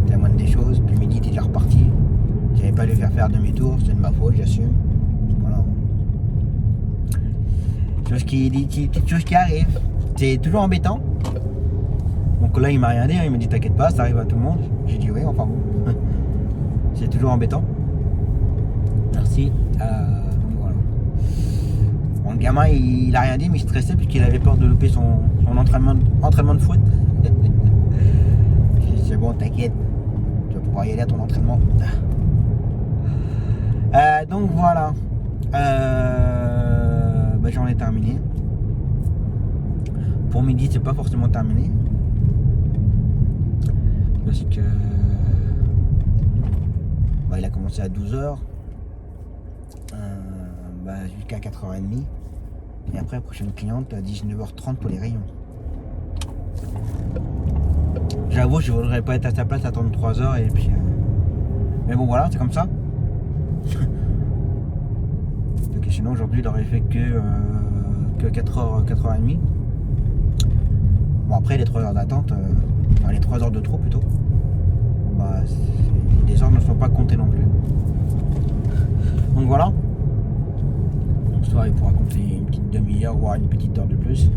T'as la moindre des choses, puis midi t'es déjà reparti. J'avais pas dû faire demi-tour, c'est de ma faute, j'assume. Voilà. Petites choses qui arrivent. C'est toujours embêtant. Mon collègue il m'a rien dit, il m'a dit t'inquiète pas, ça arrive à tout le monde. J'ai dit oui, enfin bon. C'est toujours embêtant. Merci. Donc voilà. Bon, le gamin il a rien dit, mais il stressait puisqu'il avait peur de louper son entraînement de foot. C'est bon, t'inquiète. Tu vas pouvoir y aller à ton entraînement. Donc voilà. J'en ai terminé. Pour midi, c'est pas forcément terminé. Parce que il a commencé à 12h jusqu'à 4h30. Et après, prochaine cliente à 19h30 pour les rayons. J'avoue, je voudrais pas être à sa place à 33h et puis. Mais bon, voilà, c'est comme ça. Donc, sinon, aujourd'hui, il aurait fait que 4h, 4h30. Bon, après, les 3 heures d'attente, enfin, les 3 heures de trop plutôt, les heures ne sont pas comptées non plus. Donc voilà. Donc, ce soir, il pourra compter une petite demi-heure, voire une petite heure de plus.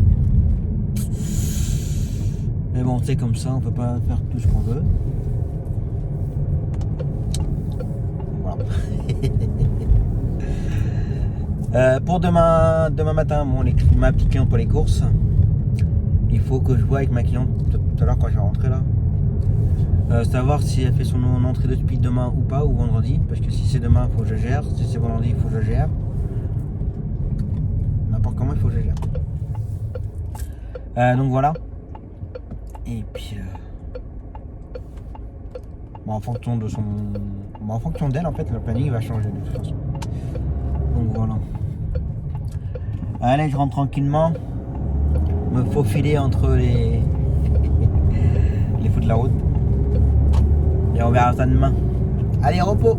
Mais bon, c'est comme ça, on peut pas faire tout ce qu'on veut. Voilà. Pour demain matin, ma petite cliente pour les courses, il faut que je vois avec ma cliente tout à l'heure quand je vais rentrer là. Savoir si elle fait son entrée de speed demain ou pas, ou vendredi. Parce que si c'est demain, il faut que je gère. Si c'est vendredi, il faut que je gère. N'importe comment, il faut que je gère. Donc voilà. Et puis en fonction de son. En fonction d'elle en fait le planning va changer de toute façon. Donc voilà. Allez, je rentre tranquillement. Me faufiler entre les feux de la route. Et on verra ça demain. Allez, repos.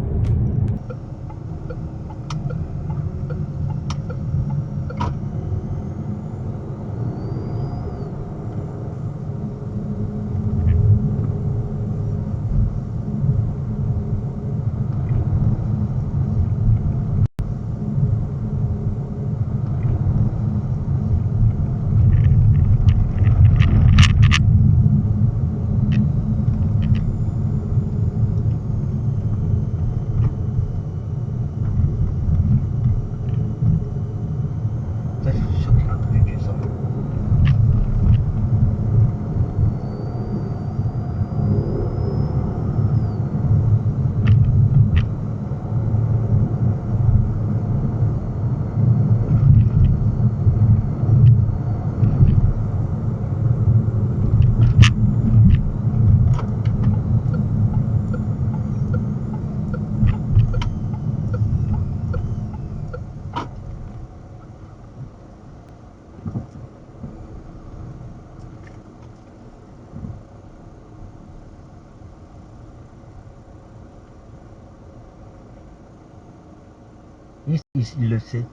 Il le sait.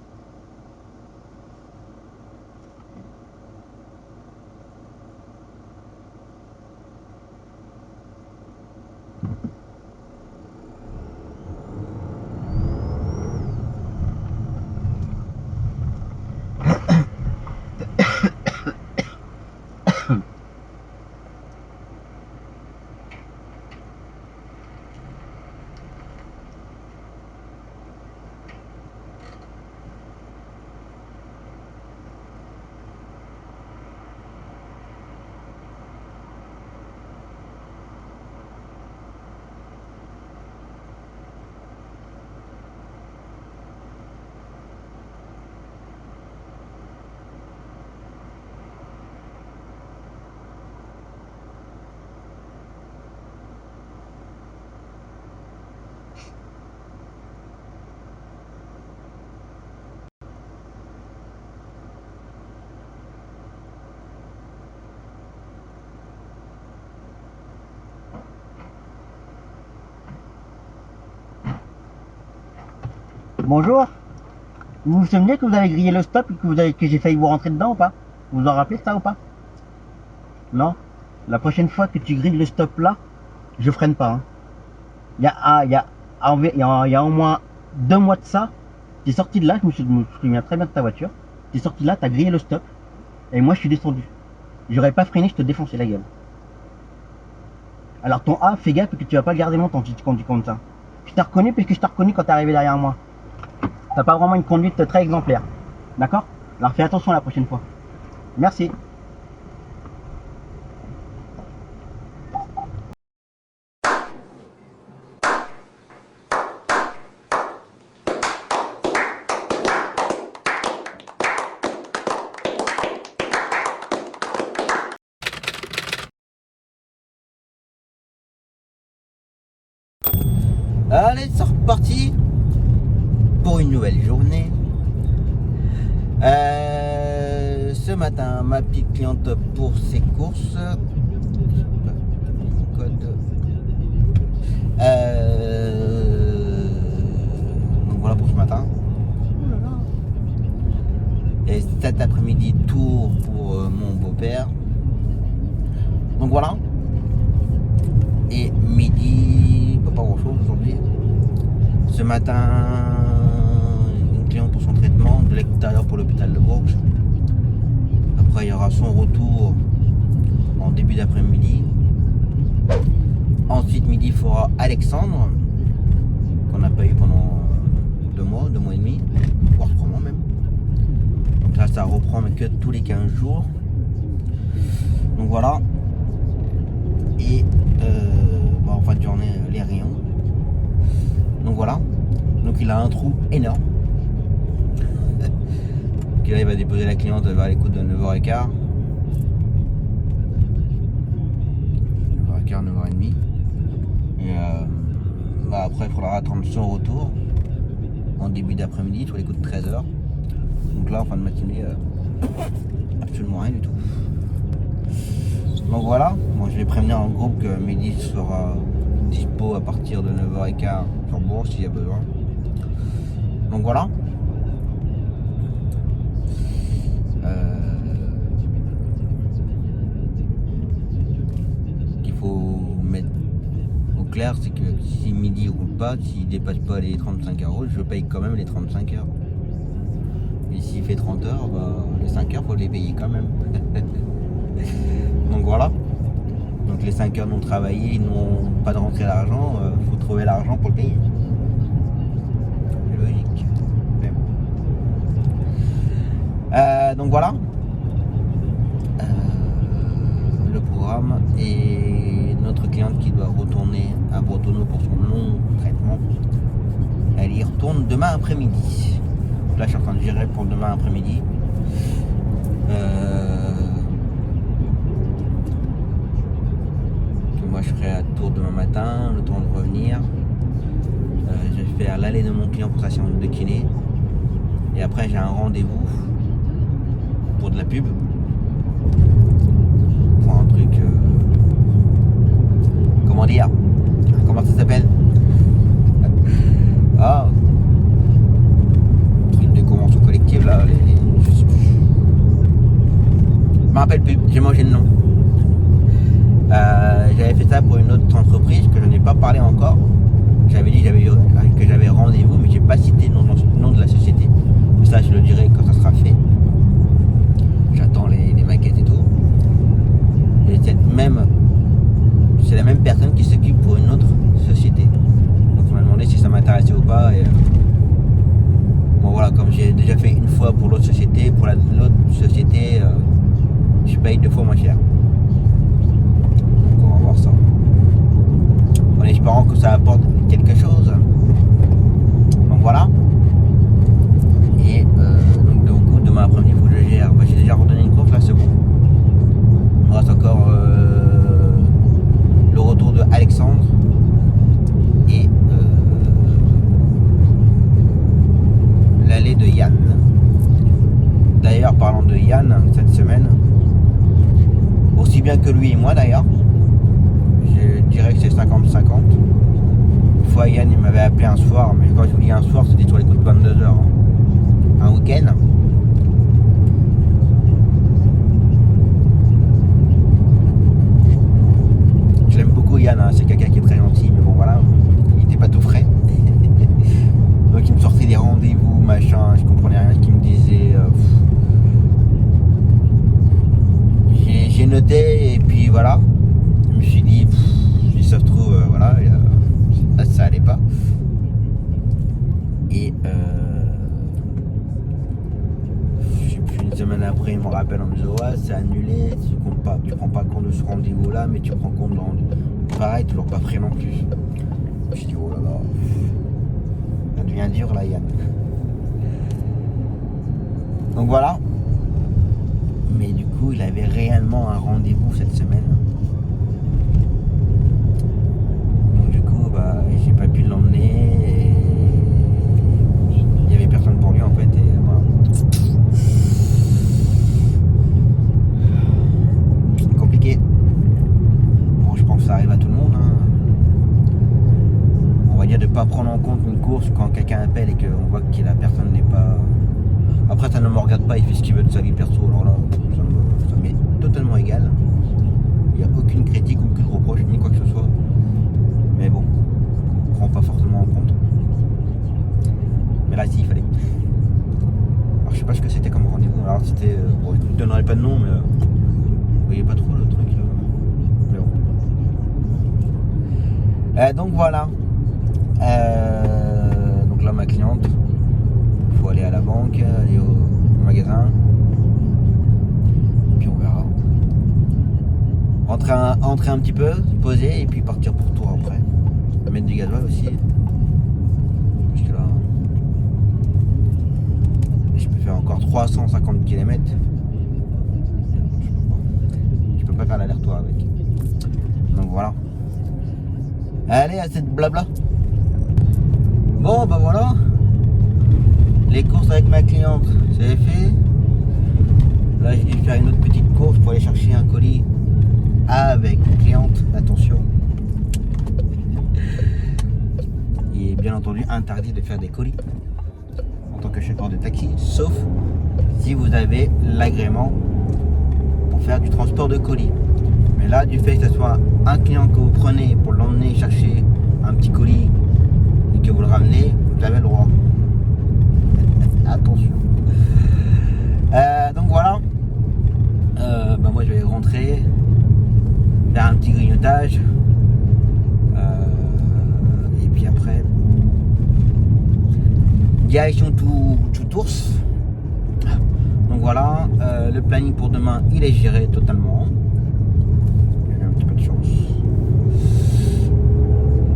Bonjour. Vous vous souvenez que vous avez grillé le stop et que j'ai failli vous rentrer dedans ou pas? Vous vous en rappelez de ça ou pas? Non? La prochaine fois que tu grilles le stop là, je freine pas. Hein. Il y a au moins 2 mois de ça, t'es sorti de là, je me souviens très bien de ta voiture. T'es sorti de là, t'as grillé le stop. Et moi je suis descendu. J'aurais pas freiné, je te défonçais la gueule. Alors ton A, fais gaffe que tu vas pas le garder longtemps si tu conduis comme ça. Je t'ai reconnu puisque je t'ai reconnu quand t'es arrivé derrière moi. T'as pas vraiment une conduite très exemplaire. D'accord? Alors fais attention la prochaine fois. Merci. Allez, c'est reparti pour une nouvelle journée. Ce matin, ma petite cliente pour ses courses. Code. Donc voilà pour ce matin. Et cet après-midi, tour pour mon beau-père. Donc voilà. Et midi, pas grand chose aujourd'hui. Ce matin, une cliente pour son traitement de l'extérieur pour l'hôpital de Bourges. Après, il y aura son retour en début d'après-midi. Ensuite, midi, il fera Alexandre, qu'on n'a pas eu pendant 2 mois et demi, voire 3 mois même. Donc là, ça reprend, mais que tous les 15 jours. Donc voilà. Et en fin de journée, les rayons. Donc voilà. Donc il a un trou énorme. Donc là, il va déposer la cliente vers les coups de 9h15. 9h15, 9h30. Et après, il faudra attendre son retour en début d'après-midi, sur les coups de 13h. Donc là, en fin de matinée, absolument rien du tout. Donc voilà, moi je vais prévenir en groupe que midi sera dispo à partir de 9h15 sur Bourges s'il y a besoin. Donc voilà. Ce qu'il faut mettre au clair, c'est que si midi roule pas, s'il dépasse pas les 35 euros, je paye quand même les 35 heures. Et s'il fait 30 heures, les 5 heures, faut les payer quand même. Donc voilà. Donc les 5 heures non travaillées, ils n'ont pas de rentrée d'argent, faut trouver l'argent pour le payer. C'est logique. Mais bon. Donc voilà. Le programme et notre cliente qui doit retourner à Bretonneau pour son long traitement. Elle y retourne demain après-midi. Là je suis en train de gérer pour demain après-midi. Moi je ferai à tour demain matin, le temps de revenir. Je vais faire l'aller de mon client pour sa séance de kiné. Et après j'ai un rendez-vous pour de la pub. Pour un truc... comment dire? Comment ça s'appelle? Ah, truc de convention collective là, je sais plus. Je me rappelle plus, j'ai mangé le nom. J'avais fait ça pour une autre entreprise que je n'ai pas parlé encore. J'avais dit que j'avais rendez-vous, mais j'ai pas cité le nom de la société. Ça, je le dirai quand ça sera fait. J'attends les maquettes et tout. Et c'est la même personne qui s'occupe pour une autre société. Donc on m'a demandé si ça m'intéressait ou pas. Et bon voilà, comme j'ai déjà fait une fois pour l'autre société, pour l'autre société, je paye 2 fois moins cher. Donc on va voir ça. En espérant que ça apporte quelque chose. Donc voilà. Et donc demain après-midi, il faut que je gère. J'ai déjà redonné une course, là c'est bon. Il me reste encore le retour de Alexandre et l'aller de Yann. D'ailleurs, parlant de Yann, cette semaine, aussi bien que lui et moi d'ailleurs, je dirais que c'est 50-50. fois, Yann il m'avait appelé un soir, mais quand je vous dis un soir, c'était sur les coups de 22h. Un week-end. Je l'aime beaucoup Yann, hein, c'est quelqu'un qui est très gentil, mais bon voilà, il était pas tout frais. Donc il me sortait des rendez-vous, machin, je comprenais rien de ce qu'il me disait. J'ai noté et puis voilà. Je me suis dit, si ça se trouve, voilà, ça allait pas. Et je sais plus, une semaine après, il me rappelle en me disant, ouais, c'est annulé, tu prends pas compte de ce rendez-vous-là, mais tu prends compte de pareil, toujours pas frais non plus. Je me suis dit, oh là là, ça devient dur là, Yann. Donc voilà. Mais du coup, il avait réellement un rendez-vous cette semaine. Donc du coup, bah, j'ai pas pu l'emmener et il y avait personne pour lui en fait. Et voilà. C'est compliqué. Bon, je pense que ça arrive à tout le monde. Hein. On va dire de pas prendre en compte une course quand quelqu'un appelle et qu'on voit que la personne n'est pas. Après, ça ne me regarde pas, il fait ce qu'il veut de sa vie perso. Alors là, ça m'est totalement égal. Il n'y a aucune critique, aucune reproche, ni quoi que ce soit. Mais bon, on ne prend pas forcément en compte. Mais là, si, il fallait. Alors, je sais pas ce que c'était comme rendez-vous. Alors, c'était. Bon, je ne donnerai pas de nom, mais. Vous voyez pas trop le truc. Mais bon. Donc voilà. Donc là, ma cliente. Il faut aller à la banque, aller au magasin. Puis on verra. Rentrer un petit peu, se poser et puis partir pour tour après. Mettre du gasoil aussi. Parce que là, je peux faire encore 350 km. Je peux pas faire l'aller-retour avec. Donc voilà. Allez, à cette blabla. Bon, bah voilà. Les courses avec ma cliente, c'est fait. Là, j'ai dû faire une autre petite course pour aller chercher un colis avec une cliente. Attention. Il est bien entendu interdit de faire des colis en tant que chauffeur de taxi, sauf si vous avez l'agrément pour faire du transport de colis. Mais là, du fait que ce soit un client que vous prenez pour l'emmener chercher un petit colis et que vous le ramenez, vous avez le droit. Attention. Donc voilà. Bah moi je vais rentrer, faire un petit grignotage. Et puis après, direction tout ours. Donc voilà, le planning pour demain il est géré totalement. J'ai un petit peu de chance.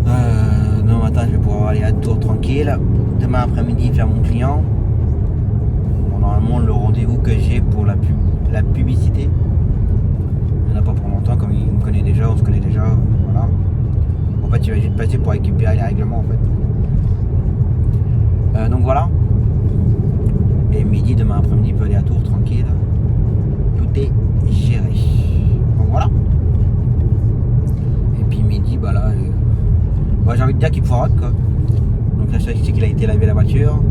Demain matin je vais pouvoir aller à Tours tranquille. Demain après-midi faire mon client. Normalement le rendez-vous que j'ai pour la publicité. Il n'y en a pas pour longtemps, comme il me connaît déjà, on se connaît déjà, voilà. En fait il va juste passer pour récupérer les règlements en fait. Donc voilà. Et midi, demain après-midi, il peut aller à Tours tranquille. Tout est géré. Donc voilà. Et puis midi, bah là, bah, j'ai envie de dire qu'il foirote quoi. Donc là, je sais qu'il a été laver la voiture,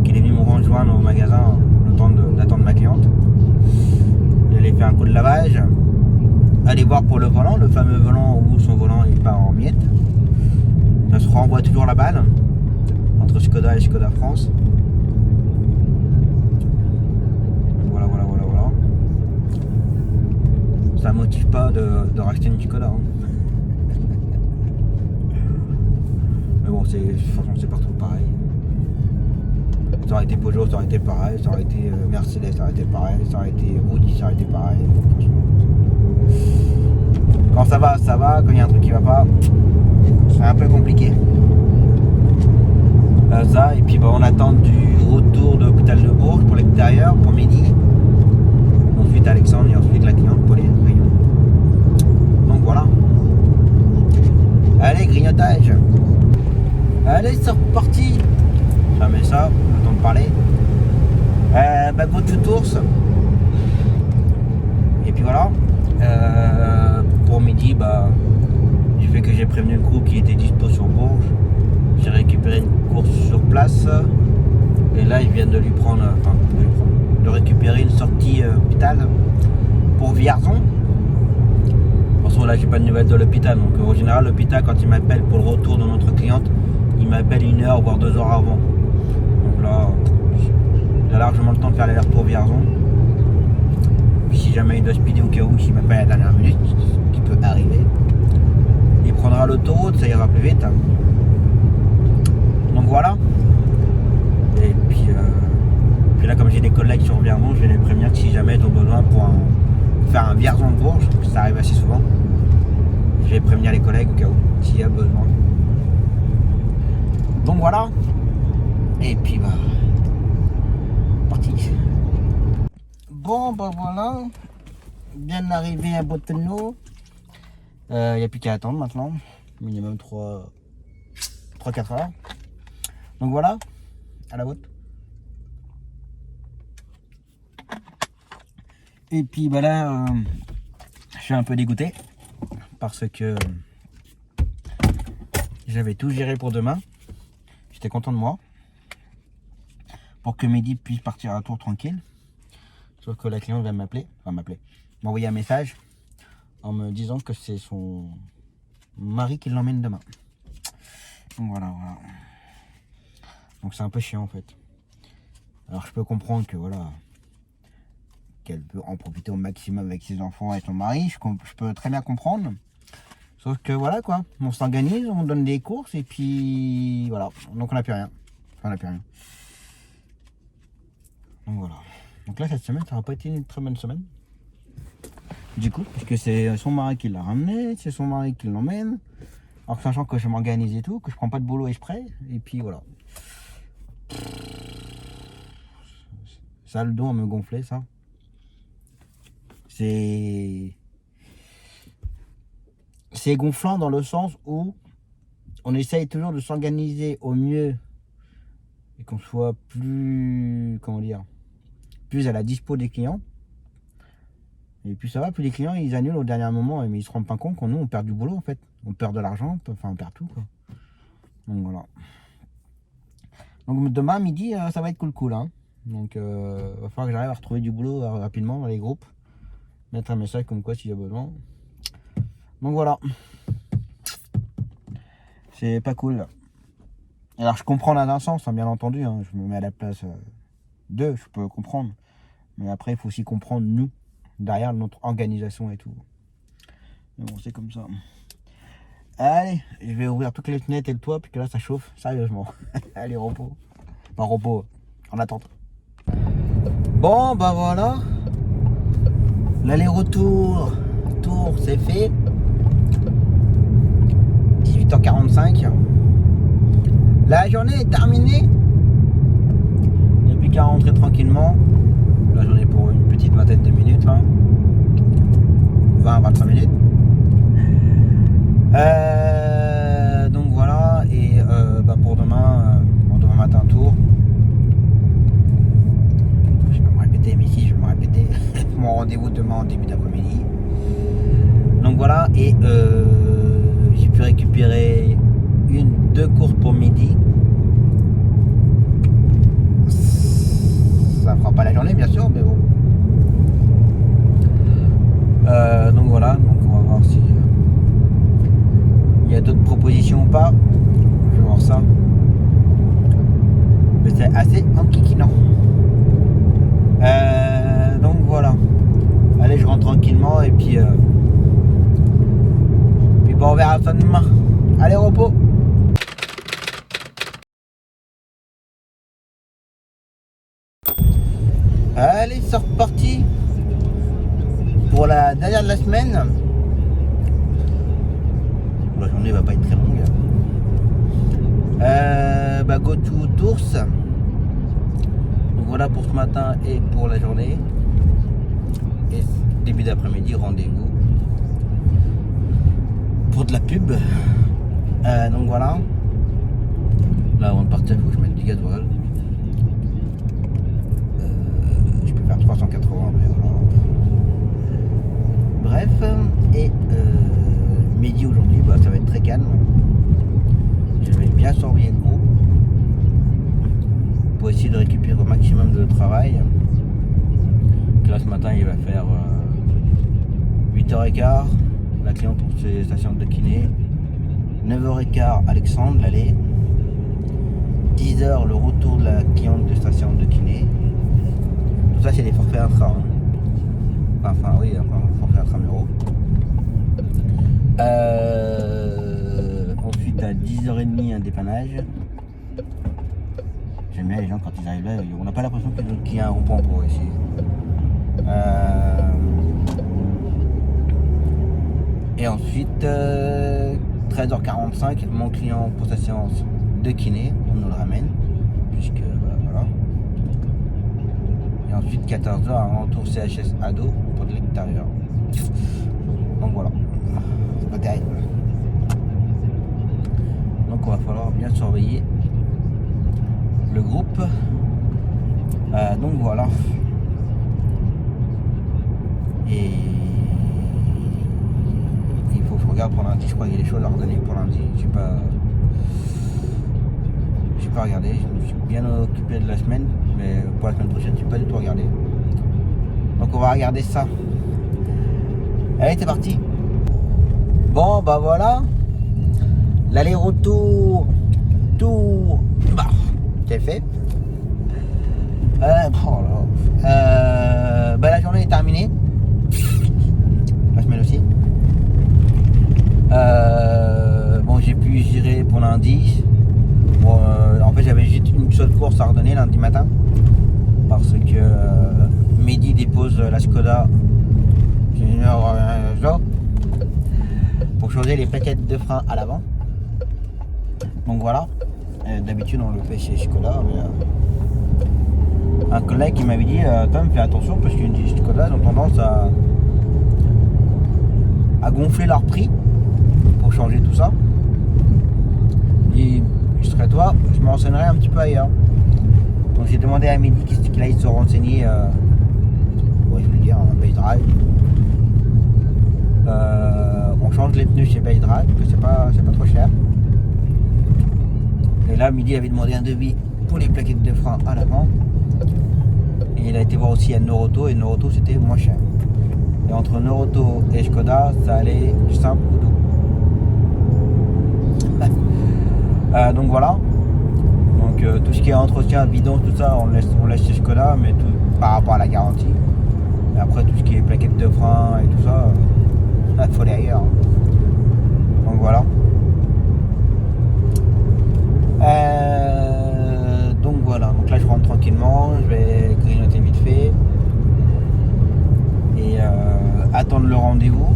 qu'il est venu me rejoindre au magasin le temps d'attendre ma cliente. Il allait faire un coup de lavage. Aller voir pour le volant, le fameux volant où son volant il part en miettes. Ça se renvoie toujours la balle entre Skoda et Skoda France. Voilà. Ça motive pas de racheter une Skoda. Hein. Mais bon, franchement c'est partout pareil. Ça aurait été Peugeot, ça aurait été pareil. Ça aurait été Mercedes, ça aurait été pareil. Ça aurait été Audi, ça aurait été pareil. Quand ça va, ça va. Quand il y a un truc qui va pas, c'est un peu compliqué. Ça, et puis bah, on attend du retour de l'hôpital de Bourges pour l'extérieur, pour midi. Ensuite Alexandre et ensuite la cliente pour les rayons. Donc voilà. Allez, grignotage. Allez, c'est reparti. Ça met ça, le temps de parler. Go to ours. Et puis voilà. Pour midi, bah, je fait que j'ai prévenu le groupe qui était dispo sur Bourges. J'ai récupéré une course sur place. Et là, ils viennent de lui prendre, de récupérer une sortie hôpital pour Vierzon. En ce moment là, j'ai pas de nouvelles de l'hôpital. Donc en général, l'hôpital, quand il m'appelle pour le retour de notre cliente, il m'appelle 1 heure voire 2 heures avant. Donc là, j'ai largement le temps de faire l'aller-retour Vierzon. Puis si jamais il doit speeder au cas où, s'il m'appelle à la dernière minute, ce qui peut arriver, il prendra l'autoroute, ça ira plus vite. Donc voilà. Et puis là, comme j'ai des collègues sur Vierzon, je vais les prévenir que si jamais ils ont besoin pour faire un Vierzon de Bourges, ça arrive assez souvent, je vais prévenir les collègues au cas où, s'il y a besoin. Donc voilà. Et puis bah, parti. Bon bah voilà, bien arrivé à Bottenau. Il n'y a plus qu'à attendre maintenant, minimum 3-4 heures. Donc voilà, à la route. Et puis bah là, je suis un peu dégoûté parce que j'avais tout géré pour demain. J'étais content de moi pour que Mehdi puisse partir à tour tranquille. Sauf que la cliente va m'envoyer un message en me disant que c'est son mari qui l'emmène demain. Donc voilà. Donc c'est un peu chiant en fait. Alors je peux comprendre que voilà, qu'elle peut en profiter au maximum avec ses enfants et son mari, je peux très bien comprendre. Sauf que voilà quoi, on s'organise, on donne des courses et puis voilà, donc on n'a plus rien. Donc voilà. Donc là cette semaine ça n'a pas été une très bonne semaine. Du coup, puisque c'est son mari qui l'a ramené, c'est son mari qui l'emmène. Alors sachant que je m'organise et tout, que je prends pas de boulot exprès, et puis voilà. Ça a le dos à me gonfler ça. C'est gonflant dans le sens où on essaye toujours de s'organiser au mieux et qu'on soit plus, plus à la dispo des clients. Et puis ça va, plus les clients ils annulent au dernier moment, mais ils se rendent pas compte qu'on nous on perd du boulot en fait. On perd de l'argent, on perd tout quoi. Donc voilà. Donc demain midi ça va être cool hein. Donc va falloir que j'arrive à retrouver du boulot rapidement dans les groupes. Mettre un message comme quoi s'il y a besoin. Donc voilà. C'est pas cool. Alors je comprends dans un sens, hein, bien entendu, hein, je me mets à la place d'eux, je peux comprendre. Mais après il faut aussi comprendre nous, derrière notre organisation et tout. Mais bon c'est comme ça. Allez, je vais ouvrir toutes les fenêtres et le toit, puis que là ça chauffe, sérieusement. Allez, repos. Enfin repos, en attente. Bon bah voilà. L'aller-retour, c'est fait. 18h45. La journée est terminée. Il n'y a plus qu'à rentrer tranquillement. La journée pour une petite vingtaine de minutes. Hein. 20-25 minutes. Donc voilà. Et pour demain, demain matin tour. Je vais pas me répéter, mais si je vais me répéter. Mon rendez-vous demain en début d'après-midi. Donc voilà. Et j'ai pu récupérer 2 courses pour midi. Ça fera pas la journée bien sûr, mais bon. Donc voilà, donc on va voir si il y a d'autres propositions ou pas. Je vais voir ça. Mais c'est assez enquiquinant. Donc voilà. Allez, je rentre tranquillement et puis on verra ça demain. Allez, repos. Allez, c'est reparti pour la dernière de la semaine. La journée va pas être très longue. Go to Tours. Donc voilà pour ce matin et pour la journée. Et début d'après-midi, rendez-vous pour de la pub. Donc voilà. Là avant de partir, il faut que je mette du gasoil. Je peux faire 380, mais voilà. Bref, et midi aujourd'hui, ça va être très calme. Je vais bien surveiller le groupe pour essayer de récupérer au maximum de travail. Donc là ce matin il va faire 8h15 la cliente pour ses stations de kiné, 9h15 Alexandre l'aller, 10h le retour de la cliente de station de kiné. Tout ça c'est des forfaits intra. Hein. Forfait intramuros. Ensuite à 10h30 un dépannage. J'aime bien les gens quand ils arrivent là, on n'a pas l'impression qu'il y a un rond-point pour ici. Et ensuite 13h45 mon client pour sa séance de kiné, on nous le ramène puisque voilà. Et ensuite 14h un retour CHS ado pour de l'extérieur. Donc voilà, c'est pas terrible. Donc on va falloir bien surveiller le groupe. Donc voilà. Et il faut que je regarde pour lundi. Je crois qu'il y a des choses à redonner pour lundi. J'ai pas regardé. Je me suis bien occupé de la semaine, mais pour la semaine prochaine, je n'ai pas du tout regardé. Donc on va regarder ça. Allez, c'est parti. Bon, bah voilà. L'aller-retour, c'est fait. La journée est terminée. La semaine aussi. Bon, j'ai pu gérer pour lundi. Bon, en fait, j'avais juste une seule course à redonner lundi matin. Parce que Mehdi dépose la Skoda pour changer les plaquettes de frein à l'avant. Donc voilà. D'habitude, on le fait chez Skoda. Mais, un collègue qui m'avait dit quand même fais attention parce qu'une Skoda ont tendance à gonfler leur prix pour changer tout ça. Et je serais toi, je me renseignerais un petit peu ailleurs. Donc j'ai demandé à Mehdi qu'il aille se renseigner je vais dire Base Drive. On change les pneus chez Base Drive, que c'est pas trop cher. Et là Mehdi avait demandé un devis pour les plaquettes de frein à l'avant. Et il a été voir aussi à Noroto, et Noroto c'était moins cher. Et entre Noroto et Skoda, ça allait simple ou doux. Donc voilà. Donc tout ce qui est entretien, bidon, tout ça, on laisse chez Skoda, mais tout par rapport à la garantie. Et après tout ce qui est plaquettes de frein et tout ça, il faut aller ailleurs. Donc voilà. Donc voilà, donc là je rentre tranquillement, je vais grignoter vite fait et attendre le rendez-vous.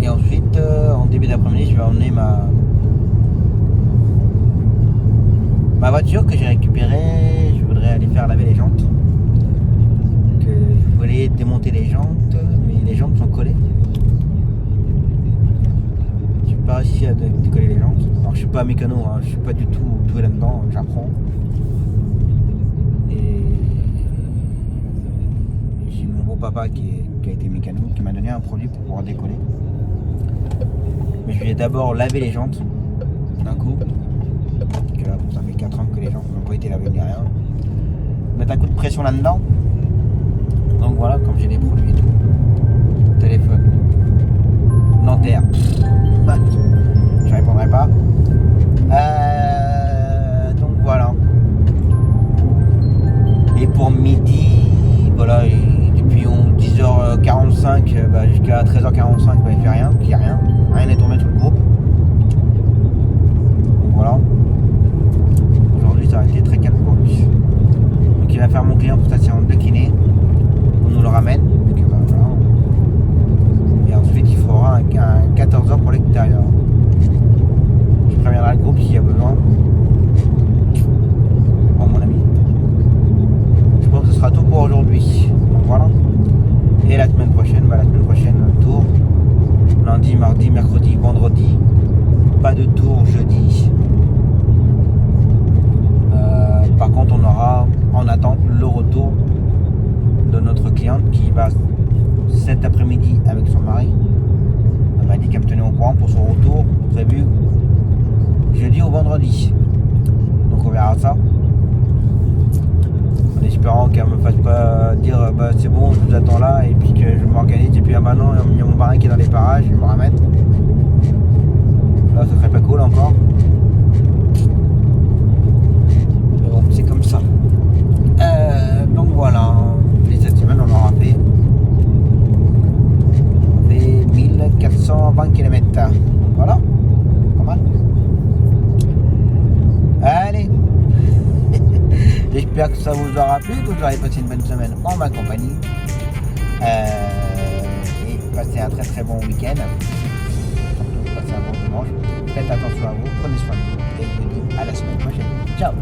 Et ensuite, en début d'après-midi, je vais emmener ma voiture que j'ai récupérée. Je voudrais aller faire laver les jantes. Je voulais démonter les jantes, mais les jantes sont collées. J'ai pas réussi à décoller les jantes. Alors je suis pas mécano, hein, je suis pas du tout doué là-dedans, j'apprends. Et j'ai mon beau-papa qui a été mécano, qui m'a donné un produit pour pouvoir décoller. Mais je vais d'abord laver les jantes d'un coup. Que là, ça fait 4 ans que les jantes n'ont pas été lavées ni rien. Mettre un coup de pression là-dedans. Donc voilà, comme j'ai des produits et tout. Téléphone. Nanterre. Je répondrai pas. Donc voilà. Et pour midi, voilà, depuis 10h45 jusqu'à 13h45, il fait rien, il n'y a rien. Rien n'est tombé sur le groupe. Donc voilà. Aujourd'hui ça a été très calme pour lui. Donc il va faire mon client pour sa séance de kiné. On nous le ramène. Donc, voilà. Et ensuite il fera un 14h pour l'extérieur. Je préviendrai le groupe jeudi ou vendredi. Donc on verra ça. En espérant qu'elle me fasse pas dire bah c'est bon, je vous attends là et puis que je m'organise et puis ah bah non, il y a mon parrain qui est dans les parages, je me ramène. Là ça serait pas cool encore. Mais bon, c'est comme ça. Donc voilà, et cette semaine on aura fait 1420 km. Voilà, pas mal. Allez, j'espère que ça vous aura plu, que vous aurez passé une bonne semaine en ma compagnie. Et passez un très très bon week-end. Surtout passez un bon dimanche. Faites attention à vous, prenez soin de vous et je vous dis à la semaine prochaine. Ciao.